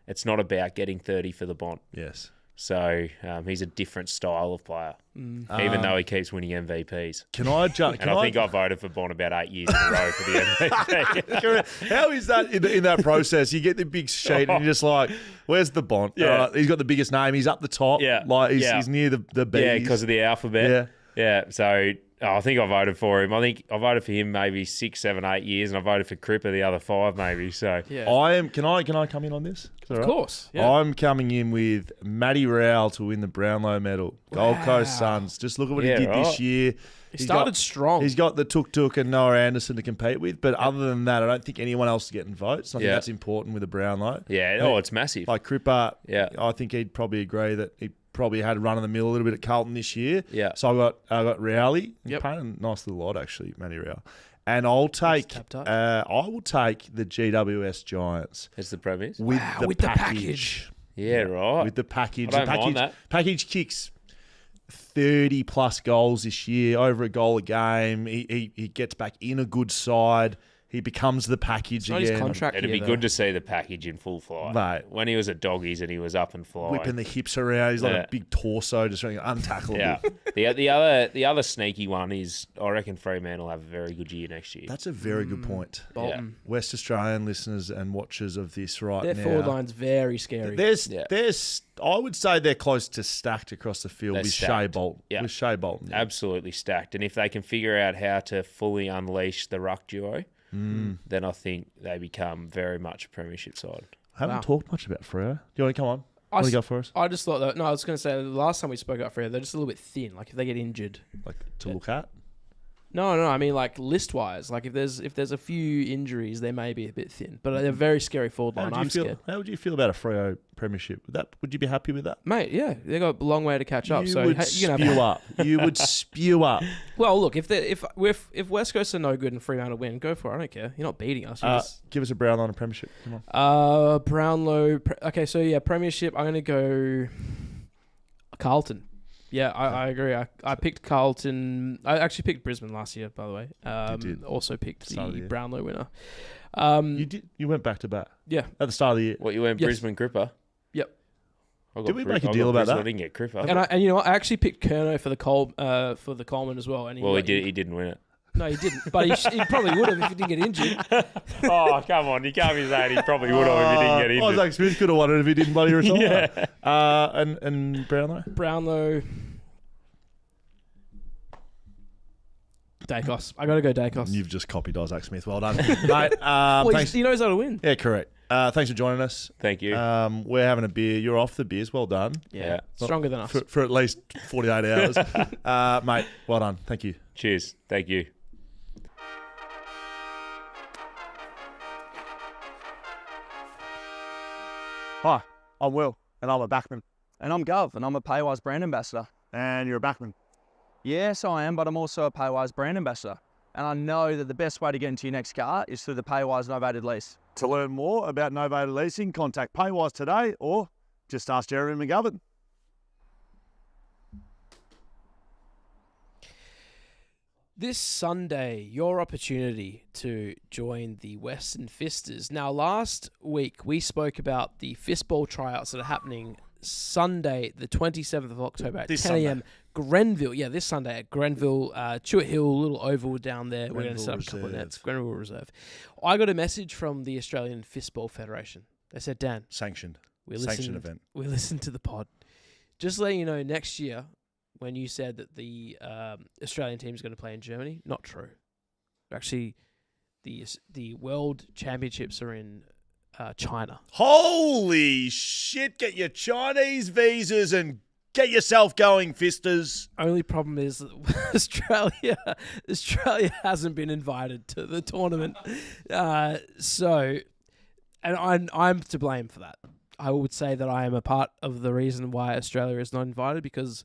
it's not about getting 30 for the Bont. Yes. So he's a different style of player, even though he keeps winning MVPs. Can I jump? And I think I voted for Bont about 8 years in a row for the MVP. How is that in that process? You get the big sheet and you're just like, where's the Bont? Yeah. He's got the biggest name. He's up the top. Yeah. Like he's, Yeah. he's near the B's. Yeah, because of the alphabet. Yeah. Yeah, so I think I voted for him. I think I voted for him maybe 6, 7, 8 years, and I voted for Cripper the other 5 maybe. So Yeah. Can I come in on this? Of course. Yeah. I'm coming in with Matty Rowell to win the Brownlow medal. Gold Coast Suns. Just look at what he did this year. He started strong. He's got the Tuk and Noah Anderson to compete with, but other than that, I don't think anyone else is getting votes. I think that's important with the Brownlow. yeah, it's massive. Like Cripper, Yeah. I think he'd probably agree that he probably had a run in the middle a little bit at Carlton this year. Yeah. So I got Rowley. Yep. Paying a nice little lot actually, Matty Rowell. And I'll take TABtouch. I will take the GWS Giants As the premiers. with the with the package. Yeah, right. With the package. I don't the package, mind that. package kicks 30 plus goals this year, over a goal a game. He gets back in a good side. He becomes the package It's not again. his contract It'd year, be though. good to see the package in full flight. Mate. When he was at Doggies and he was up and flying. Whipping the hips around. He's like Yeah. a big torso, just running untackleable. Yeah. The other sneaky one is I reckon Fremantle will have a very good year next year. That's a very good point. Bolton. West Australian listeners and watchers of this right Their now. forward line's very scary. There's I would say they're close to stacked across the field They're with Shea stacked. Bolton. Yeah. With Shea Bolton. Yeah. Absolutely stacked. And if they can figure out how to fully unleash the ruck duo, then I think they become very much a premiership side. I haven't talked much about Freo. Do you want to come on? I Want to s- go for us? I just thought that. No, I was going to say the last time we spoke about Freo, they're just a little bit thin. Like if they get injured. Like to look at? No. I mean like list wise. Like if there's a few injuries, they may be a bit thin. But they're very scary forward line. I'm scared. How would you feel about a Freo premiership? Would you be happy with that? Mate, yeah, they got a long way to catch up. You So would you can spew have. up. You would spew up. Well, look, if West Coast are no good and Fremantle win, go for it. I don't care. You're not beating us. You're just- Give us a Brownlow on a premiership. Come on. Brownlow. Okay, so yeah, premiership. I'm gonna go Carlton. Yeah, I agree. I picked Carlton. I actually picked Brisbane last year, by the way. did. Also picked Start of the the year. Brownlow winner. You did. You went back to back Yeah. at the start of the year. What, you went Yes. Brisbane Cripper? Yep. I got Did we Bri- make a I deal got about Brisbane, that? I didn't get Cripper. And you know what? I actually picked Kerno for the Coleman as well. And Well, he didn't win it. No, he didn't. But he probably would have if he didn't get injured. Oh, come on. You can't be saying he probably would have if he didn't get injured. Isaac Smith could have won it if he didn't bloody retire. And Brownlow? Brownlow. Dacos. I got to go Dacos. You've just copied Isaac Smith. Well done. Mate, Well, thanks. he knows how to win. Yeah, correct. Thanks for joining us. Thank you. We're having a beer. You're off the beers. Well done. Yeah. Stronger than us. For at least 48 hours. Mate, well done. Thank you. Cheers. Thank you. Hi, I'm Will, and I'm a backman. And I'm Gov, and I'm a Paywise brand ambassador. And you're a backman. Yes, I am, but I'm also a Paywise brand ambassador. And I know that the best way to get into your next car is through the Paywise novated lease. To learn more about novated leasing, contact Paywise today or just ask Jeremy McGovern. This Sunday, your opportunity to join the Western Fisters. Now, last week, we spoke about the fistball tryouts that are happening Sunday, the 27th of October at 10 a.m. Grenville. Yeah, this Sunday at Grenville, Chewett Hill, little oval down there. We're going to set up a couple of nets. Grenville Reserve. I got a message from the Australian Fistball Federation. They said, Dan. Sanctioned. Sanctioned event. We listened to the pod. Just letting you know, next year, when you said that the Australian team is going to play in Germany, not true. Actually, the World Championships are in China. Holy shit, get your Chinese visas and get yourself going, Fisters. Only problem is that Australia hasn't been invited to the tournament. And I'm to blame for that. I would say that I am a part of the reason why Australia is not invited, because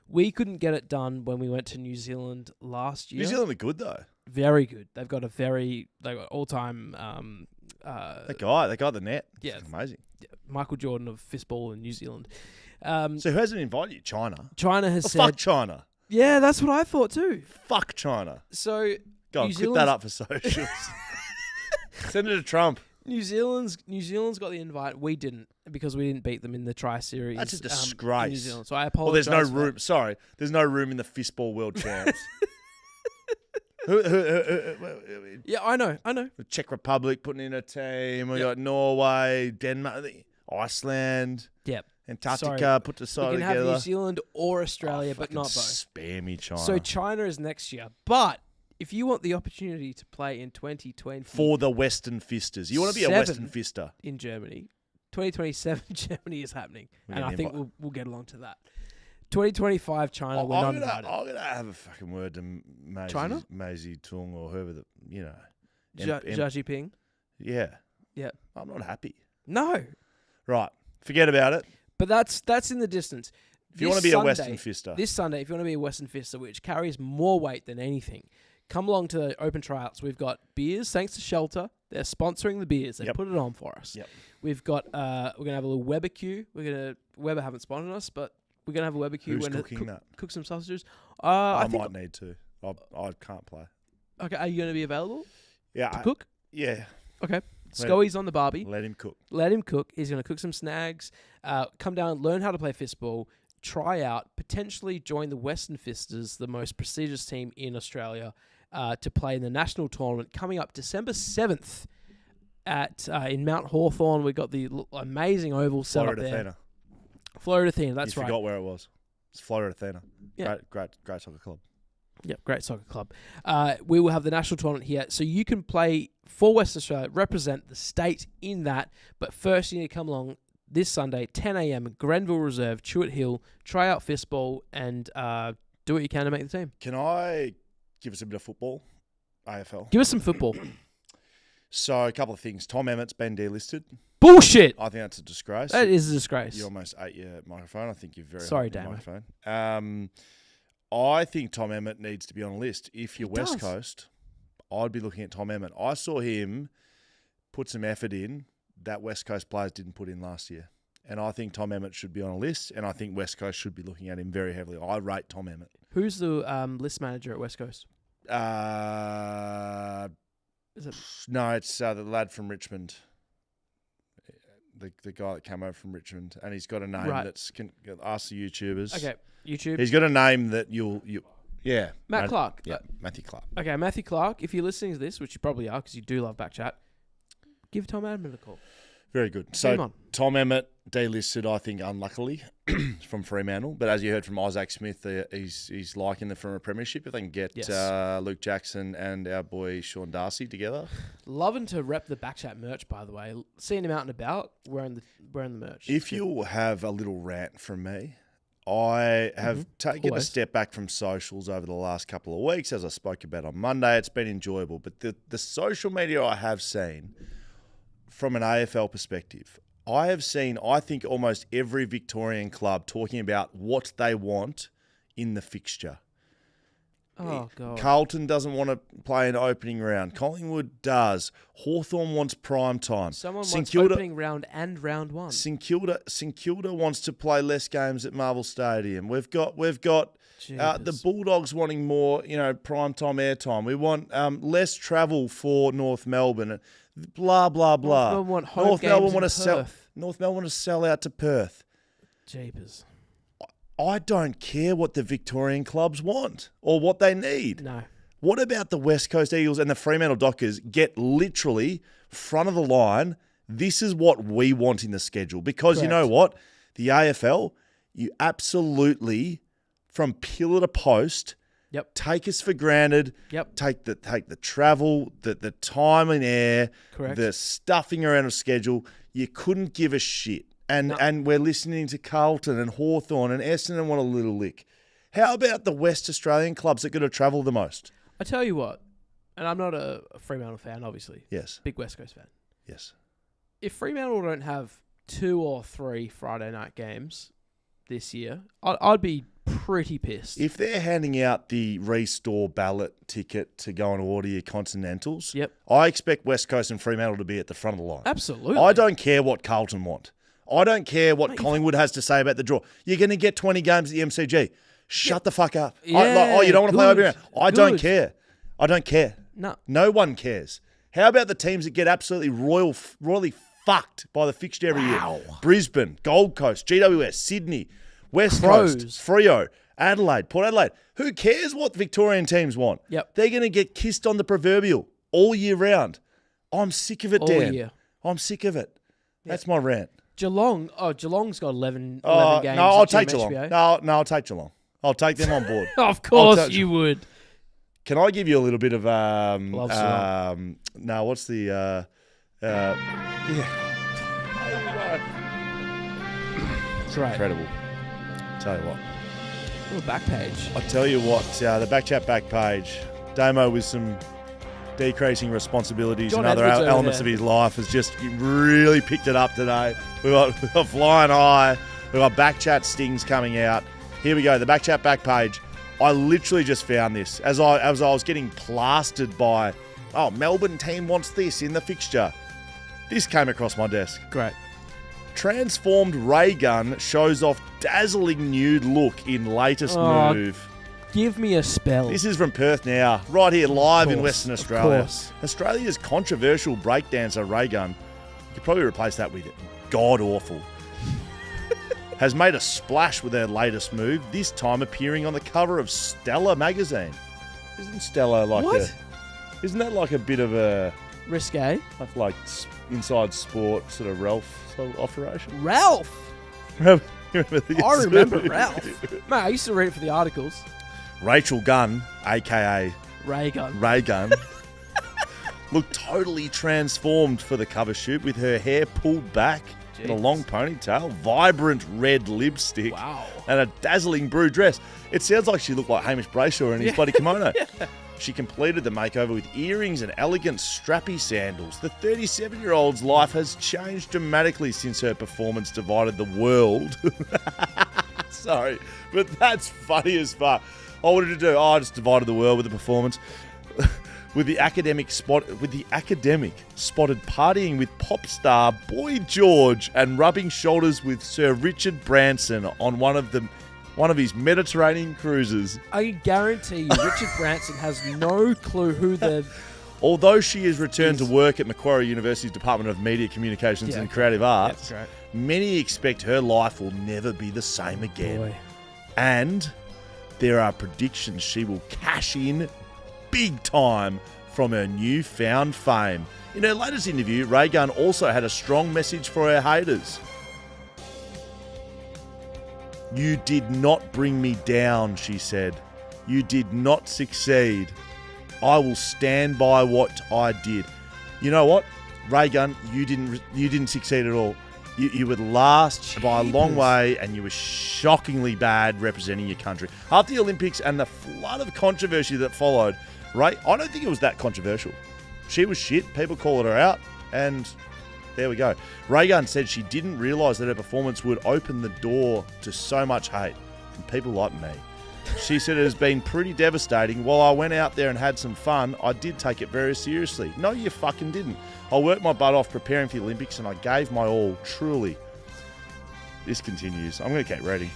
we couldn't get it done when we went to New Zealand last year. New Zealand are good, though. Very good. They've got all-time... that guy at the net. Yeah. Amazing. Yeah, Michael Jordan of fistball in New Zealand. So who hasn't invited you? China? China has said... Fuck China. Yeah, that's what I thought too. Fuck China. So... Go on, clip that up for socials. Send it to Trump. New Zealand's got the invite. We didn't, because we didn't beat them in the Tri-Series. That's a disgrace. In New Zealand. So I apologize. Well, there's no room. Sorry, there's no room in the fistball world champs. Yeah, I know. The Czech Republic putting in a team. We got Norway, Denmark, Iceland. Yep. Antarctica put the side together. You can have New Zealand or Australia, but not both. Spare me, China. So China is next year, but if you want the opportunity to play in 2020 for the Western Fisters, you want to be a Western Fister in Germany. 2027 Germany is happening, and I think we'll get along to that. 2025 China, we're not invited. I'm gonna have a fucking word to China, Maisie Tung or whoever the Xi Jinping. Yeah, yeah. I'm not happy. No, right. Forget about it. But that's in the distance. If you want to be a Western Fister, this Sunday, if you want to be a Western Fister, which carries more weight than anything, come along to the open tryouts. We've got beers, thanks to Shelter. They're sponsoring the beers. They put it on for us. Yep. We've got we're gonna have a little Webbecue. Weber haven't sponsored us, but we're gonna have a Webbecue. Who's cooking that? Cook some sausages. I might need to. I can't play. Okay, are you gonna be available? Yeah. To cook? Yeah. Okay. Scoey's on the barbie. Let him cook. He's going to cook some snags. Come down, learn how to play fistball, try out, potentially join the Western Fisters, the most prestigious team in Australia, to play in the national tournament coming up December 7th in Mount Hawthorn. We've got the amazing oval set up there. Florida Theatre, that's right. You forgot where it was. It's Florida Theatre. Yeah. Great soccer club. Yep, great soccer club. We will have the national tournament here, so you can play for Western Australia, represent the state in that. But first, you need to come along this Sunday, 10 a.m. Grenville Reserve, Chewett Hill, try out fistball, and do what you can to make the team. Can I give us a bit of football? AFL. Give us some football. So, a couple of things. Tom Emmett's been delisted. Bullshit! I think that's a disgrace. That is a disgrace. You almost ate your microphone. I think you're very sorry, Damon. Microphone. I think Tom Emmett needs to be on a list. If you're West Coast, I'd be looking at Tom Emmett. I saw him put some effort in that West Coast players didn't put in last year. And I think Tom Emmett should be on a list, and I think West Coast should be looking at him very heavily. I rate Tom Emmett. Who's the list manager at West Coast? Is it? No, it's the lad from Richmond. The guy that came over from Richmond, and he's got a name that's ask the YouTubers. Okay, YouTube. He's got a name that you'll Matt Clark. Yeah, Matthew Clark. Okay, Matthew Clark. If you're listening to this, which you probably are, because you do love BackChat, give Tom Emmett a call. Very good. Game So on. Tom Emmett delisted, I think, unluckily from Fremantle. But as you heard from Isaac Smith, he's liking them from a premiership. If they can get Yes. Luke Jackson and our boy Sean Darcy together. Loving to rep the BackChat merch, by the way. Seeing him out and about wearing the merch. If you'll have a little rant from me, I have taken a Always. step back from socials over the last couple of weeks, as I spoke about on Monday. It's been enjoyable. But the social media I have seen from an AFL perspective, I have seen, I think, almost every Victorian club talking about what they want in the fixture. Oh, God. Carlton doesn't want to play an opening round. Collingwood does. Hawthorn wants prime time. Someone St wants Kilda, opening round and round one. St Kilda wants to play less games at Marvel Stadium. We've got the Jeepers. Bulldogs wanting more, prime time airtime. We want less travel for North Melbourne. Blah blah blah. Melbourne want home North games Melbourne in want to sell. Perth. North Melbourne want to sell out to Perth. Jeepers. I don't care what the Victorian clubs want or what they need. No. What about the West Coast Eagles and the Fremantle Dockers get literally front of the line? This is what we want in the schedule. Because you know what? The AFL, you absolutely, from pillar to post, Yep. take us for granted. Yep. Take the travel, the time in air, Correct. the stuffing around a schedule. You couldn't give a shit. And we're listening to Carlton and Hawthorn and Essendon want a little lick. How about the West Australian clubs that got to travel the most? I tell you what, and I'm not a Fremantle fan, obviously. Yes. Big West Coast fan. Yes. If Fremantle don't have 2 or 3 Friday night games this year, I'd be pretty pissed. If they're handing out the Restore ballot ticket to go and order your Continentals, Yep. I expect West Coast and Fremantle to be at the front of the line. Absolutely. I don't care what Carlton want. I don't care what Collingwood has to say about the draw. You're going to get 20 games at the MCG. Shut the fuck up. You don't want to play over here. I don't care. I don't care. No one cares. How about the teams that get absolutely royally fucked by the fixture every year? Brisbane, Gold Coast, GWS, Sydney, West Coast, Freo, Adelaide, Port Adelaide. Who cares what Victorian teams want? Yep. They're going to get kissed on the proverbial all year round. I'm sick of it, All Dan. year. I'm sick of it. That's my rant. Geelong's got 11 games. No, I'll at take GMHBA. Geelong. No, I'll take Geelong. I'll take them on board. Of course you would. Can I give you a little bit of Love Geelong. no, what's the Great. incredible. Tell you what. Little back page. I tell you what, the BackChat back page, Damo with some decreasing responsibilities John and other Edwards over elements there. of his life has just really picked it up today. We've got flying high. We've got BackChat stings coming out. Here we go, the BackChat back page. I literally just found this as I was getting plastered by, Melbourne team wants this in the fixture. This came across my desk. Great. Transformed ray gun shows off dazzling nude look in latest move. Give me a spell. This is from Perth now, right here live in course, Western of Australia. course. Australia's controversial breakdancer Ray Gun, you could probably replace that with God Awful, has made a splash with her latest move, this time appearing on the cover of Stella magazine. Isn't Stella like What? isn't that like a bit of a, Risque. like inside sport sort of Ralph sort of operation? Ralph. Remember this? I remember Ralph. Mate, I used to read it for the articles. Rachel Gunn, a.k.a. Ray gun. Ray Gun, looked totally transformed for the cover shoot with her hair pulled back in a Jeez. long ponytail, vibrant red lipstick, Wow. and a dazzling blue dress. It sounds like she looked like Hamish Bray in his bloody kimono. She completed the makeover with earrings and elegant strappy sandals. The 37-year-old's life has changed dramatically since her performance divided the world. Sorry, but that's funny as fuck. What did it do? I just divided the world with the performance. With the academic spotted partying with pop star Boy George and rubbing shoulders with Sir Richard Branson on one of his Mediterranean cruises. I guarantee you, Richard Branson has no clue who the... Although she has returned to work at Macquarie University's Department of Media Communications and Creative Arts, That's many expect her life will never be the same again. Boy. And there are predictions she will cash in big time from her newfound fame. In her latest interview, Ray Gunn also had a strong message for her haters. "You did not bring me down," she said. "You did not succeed. I will stand by what I did." You know what, Ray Gunn, you didn't succeed at all. You would last by a long way, and you were shockingly bad representing your country. After the Olympics and the flood of controversy that followed, Ray, I don't think it was that controversial. She was shit. People called her out, and there we go. Ray Gunn said she didn't realise that her performance would open the door to so much hate from people like me. She said it has been pretty devastating. While I went out there and had some fun, I did take it very seriously. No, you fucking didn't. I worked my butt off preparing for the Olympics and I gave my all, truly. This continues. I'm going to keep reading.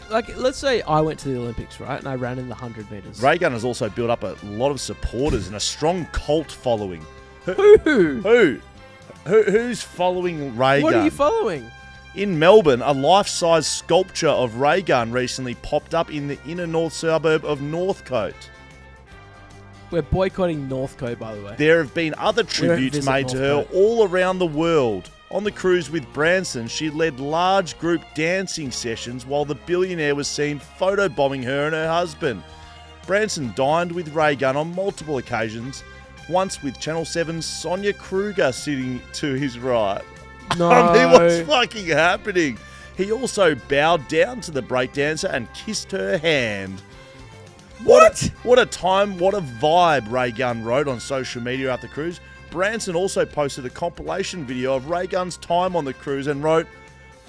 Let's say I went to the Olympics, right, and I ran in the 100 metres. Ray Gunn has also built up a lot of supporters and a strong cult following. Who's following Ray Gunn? What are you following? In Melbourne, a life-size sculpture of Ray Gunn recently popped up in the inner north suburb of Northcote. We're boycotting Northcote, by the way. There have been other tributes made to her all around the world. On the cruise with Branson, she led large group dancing sessions while the billionaire was seen photobombing her and her husband. Branson dined with Ray Gunn on multiple occasions, once with Channel 7's Sonia Kruger sitting to his right. No. I mean, what's fucking happening? He also bowed down to the breakdancer and kissed her hand. What a time, what a vibe, Ray Gunn wrote on social media after the cruise. Branson also posted a compilation video of Ray Gunn's time on the cruise and wrote,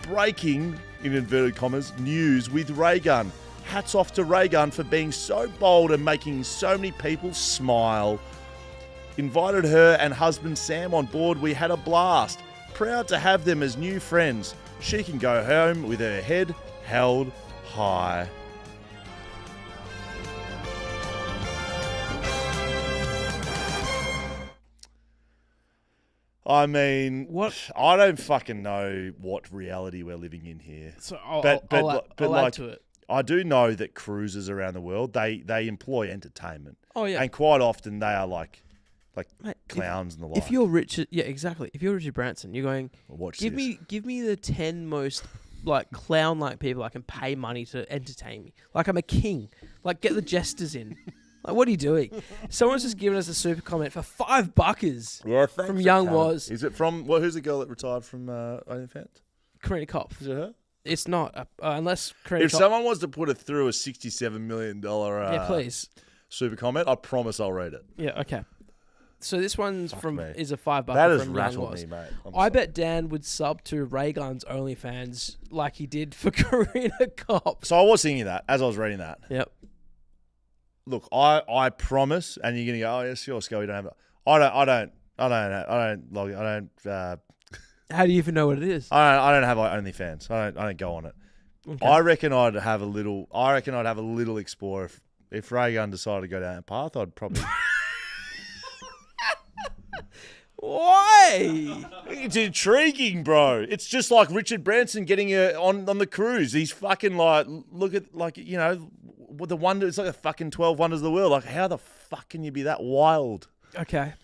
"Breaking," in inverted commas, "news with Ray Gunn. Hats off to Ray Gunn for being so bold and making so many people smile. Invited her and husband Sam on board. We had a blast. Proud to have them as new friends. She can go home with her head held high." I mean, what? I don't fucking know what reality we're living in here. So I'll like, add to it. I do know that cruises around the world, they employ entertainment. Oh, yeah. And quite often they are like Mate, clowns and the like. If you're Richard, yeah, exactly. If you're Richard Branson, you're going, give this. me the 10 most like clown-like people I can pay money to entertain me. Like I'm a king. Like get the jesters in. Like what are you doing? Someone's just given us a super comment for $5. Yeah, from Young Was. Is it from who's the girl that retired from OnlyFans? Karina Kopf. Is it her? It's not unless Karina. If someone was to put it through a $67 million yeah, please super comment, I promise I'll read it. Yeah, okay. So this one's is a $5 that has from rattled Young Was. me, mate. I bet Dan would sub to Ray Gunn's OnlyFans like he did for Karina Kopf. So I was thinking that as I was reading that. Yep. Look, I promise, and you're gonna go, oh yeah, sure, Sco, you don't have it. I don't log it. I don't. How do you even know what it is? I don't have OnlyFans. I don't go on it. Okay. I reckon I'd have a little explore if Ray Gunn decided to go down that path. I'd probably. Why? It's intriguing, bro. It's just like Richard Branson getting on the cruise. He's fucking like, look at like, you know, the wonder. It's like the fucking 12 wonders of the world. Like, how the fuck can you be that wild? Okay.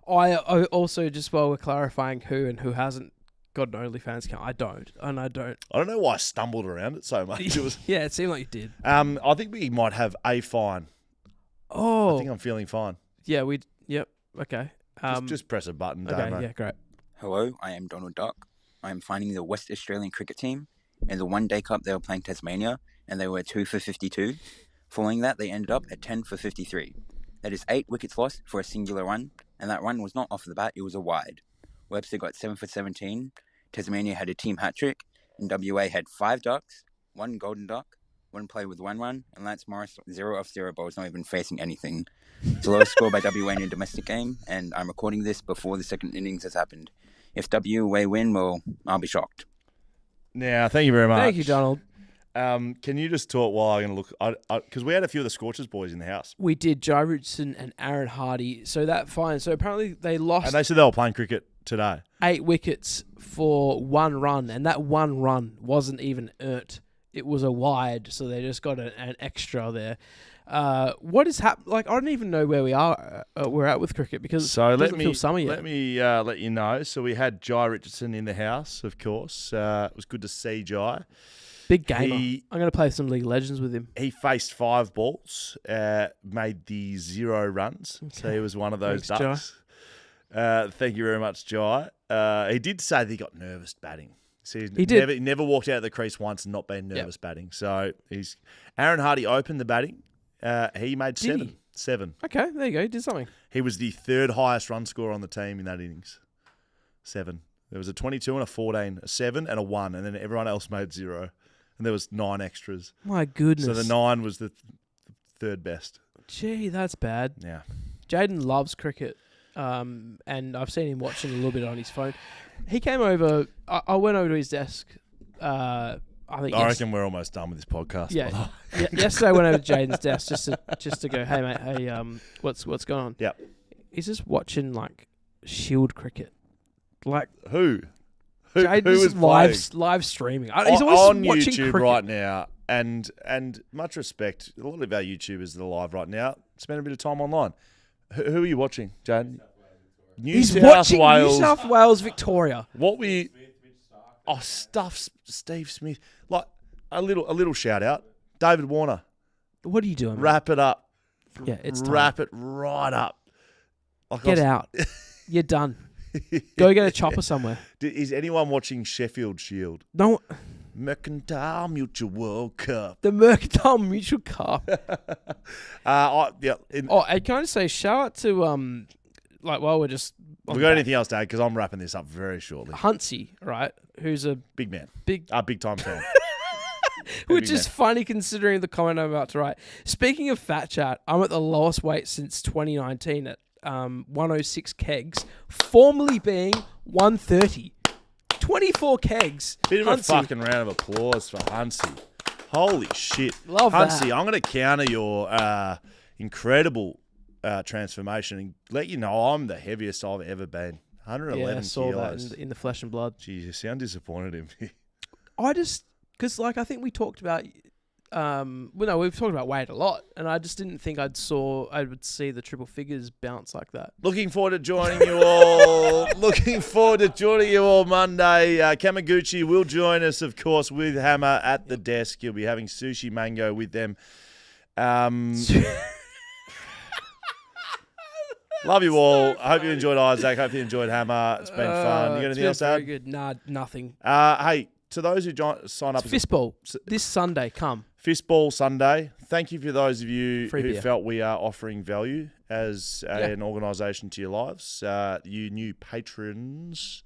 I also, just while we're clarifying who and who hasn't got an OnlyFans account, I don't know why I stumbled around it so much. Yeah, it seemed like you did. I think we might have a fine. Oh. I think I'm feeling fine. Yeah, yep. Okay. Just press a button, okay, Damon. Yeah, great. Hello, I am Donald Duck. I am finding the West Australian cricket team. In the One Day Cup, they were playing Tasmania, and they were 2 for 52. Following that, they ended up at 10 for 53. That is 8 wickets lost for a singular run, and that run was not off the bat, it was a wide. Webster got 7 for 17. Tasmania had a team hat-trick, and WA had 5 ducks, 1 golden duck, 1 play with 1 run, and Lance Morris 0 off 0 balls, not even facing anything. It's the lowest score by WA in a domestic game, and I'm recording this before the second innings has happened. If WA win, well, I'll be shocked. Now, thank you very much. Thank you, Donald. Can you just talk while I'm going to look? Because we had a few of the Scorchers boys in the house. We did, Jai Richardson and Aaron Hardy. So that fine. So apparently they lost. And they said they were playing cricket today. 8 wickets for 1 run, and that 1 run wasn't even earned. It was a wide, so they just got an extra there. What is happening? Like, I don't even know where we're at with cricket because it doesn't feel summer yet. Let me let you know. So we had Jai Richardson in the house, of course. It was good to see Jai. Big gamer. I'm going to play some League of Legends with him. He faced 5 balls, made the 0 runs. Okay. So he was one of those ducks. Thank you very much, Jai. He did say that he got nervous batting. So he never walked out of the crease once and not been nervous batting. So Aaron Hardy opened the batting. He made 7. 7. Okay, there you go. He did something. He was the 3rd highest run scorer on the team in that innings. 7. There was a 22 and a 14, a 7 and a 1, and then everyone else made 0. And there was 9 extras. My goodness. So the 9 was the 3rd best. Gee, that's bad. Yeah. Jaiden loves cricket, and I've seen him watching a little bit on his phone. He came over. I went over to his desk. I reckon we're almost done with this podcast. Yeah. Yesterday I went over to Jaiden's desk just to go, hey mate, what's going on? Yeah. He's just watching like Shield cricket. Like who? Jaiden's live streaming. He's always on watching YouTube cricket right now, and much respect. A lot of our YouTubers that are live right now spend a bit of time online. Who are you watching, Jaiden? He's watching New South Wales, Victoria. Steve Smith. Like a little shout out, David Warner. What are you doing? Wrap it up. Yeah, it's time. Wrap it right up. Like Get out. You're done. Go get a chopper somewhere. Is anyone watching Sheffield Shield? No. Mercantile Mutual Cup. The Mercantile Mutual Cup. Can I just say shout out to we're just. Have we got anything else to add? Because I'm wrapping this up very shortly. Huntsy, right? Who's a big man, big time fan. Which is funny considering the comment I'm about to write. Speaking of fat chat, I'm at the lowest weight since 2019 at 106 kegs, formerly being 130. 24 kegs. Bit of a fucking round of applause for Huntsy. Holy shit. Love Huntsy, that. I'm going to counter your incredible transformation and let you know I'm the heaviest I've ever been. 111 I saw kilos. that in the flesh and blood. Jeez, you sound disappointed in me. Because I think we talked about, we've talked about weight a lot, and I just didn't think I would see the triple figures bounce like that. Looking forward to joining you all. Monday. Kamaguchi will join us, of course, with Hammer at the desk. He'll be having sushi mango with them. Love you all. I hope you enjoyed Isaac. Hope you enjoyed Hammer. It's been fun. You got anything else to add? Very good. Nah, nothing. Hey, to those who sign up, Fistball this Sunday. Come Fistball Sunday. Thank you for those of you Free who beer. felt we are offering value as an organisation to your lives. You new patrons.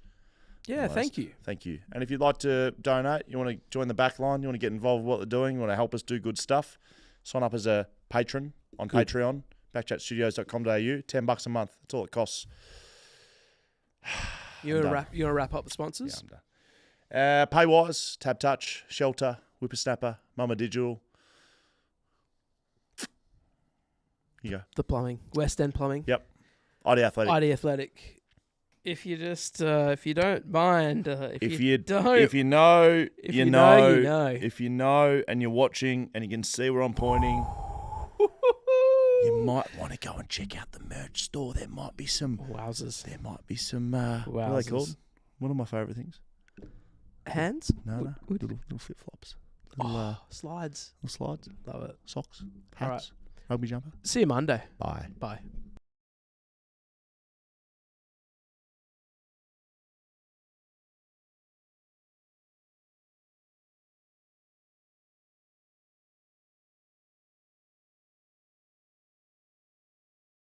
Yeah, thank you. Thank you. And if you'd like to donate, you want to join the back line, you want to get involved with what they're doing, you want to help us do good stuff, sign up as a patron on Patreon. backchatstudios.com.au, $10 a month. That's all it costs. You want to wrap up the sponsors? Yeah, I'm done. Paywise, TABtouch, Shelter, Whippersnapper, Mamba Digital. You go. The plumbing, West End Plumbing. Yep. ID Athletic. If you just, if you don't mind, if you know, you know. If you know and you're watching and you can see where I'm pointing, you might want to go and check out the merch store. There might be some wowzers. There might be some what are they called? One of my favourite things. Hands? No. Little flip flops. Slides. Little slides. Love it. Socks. Hats. All right. Rugby jumper. See you Monday. Bye. Bye.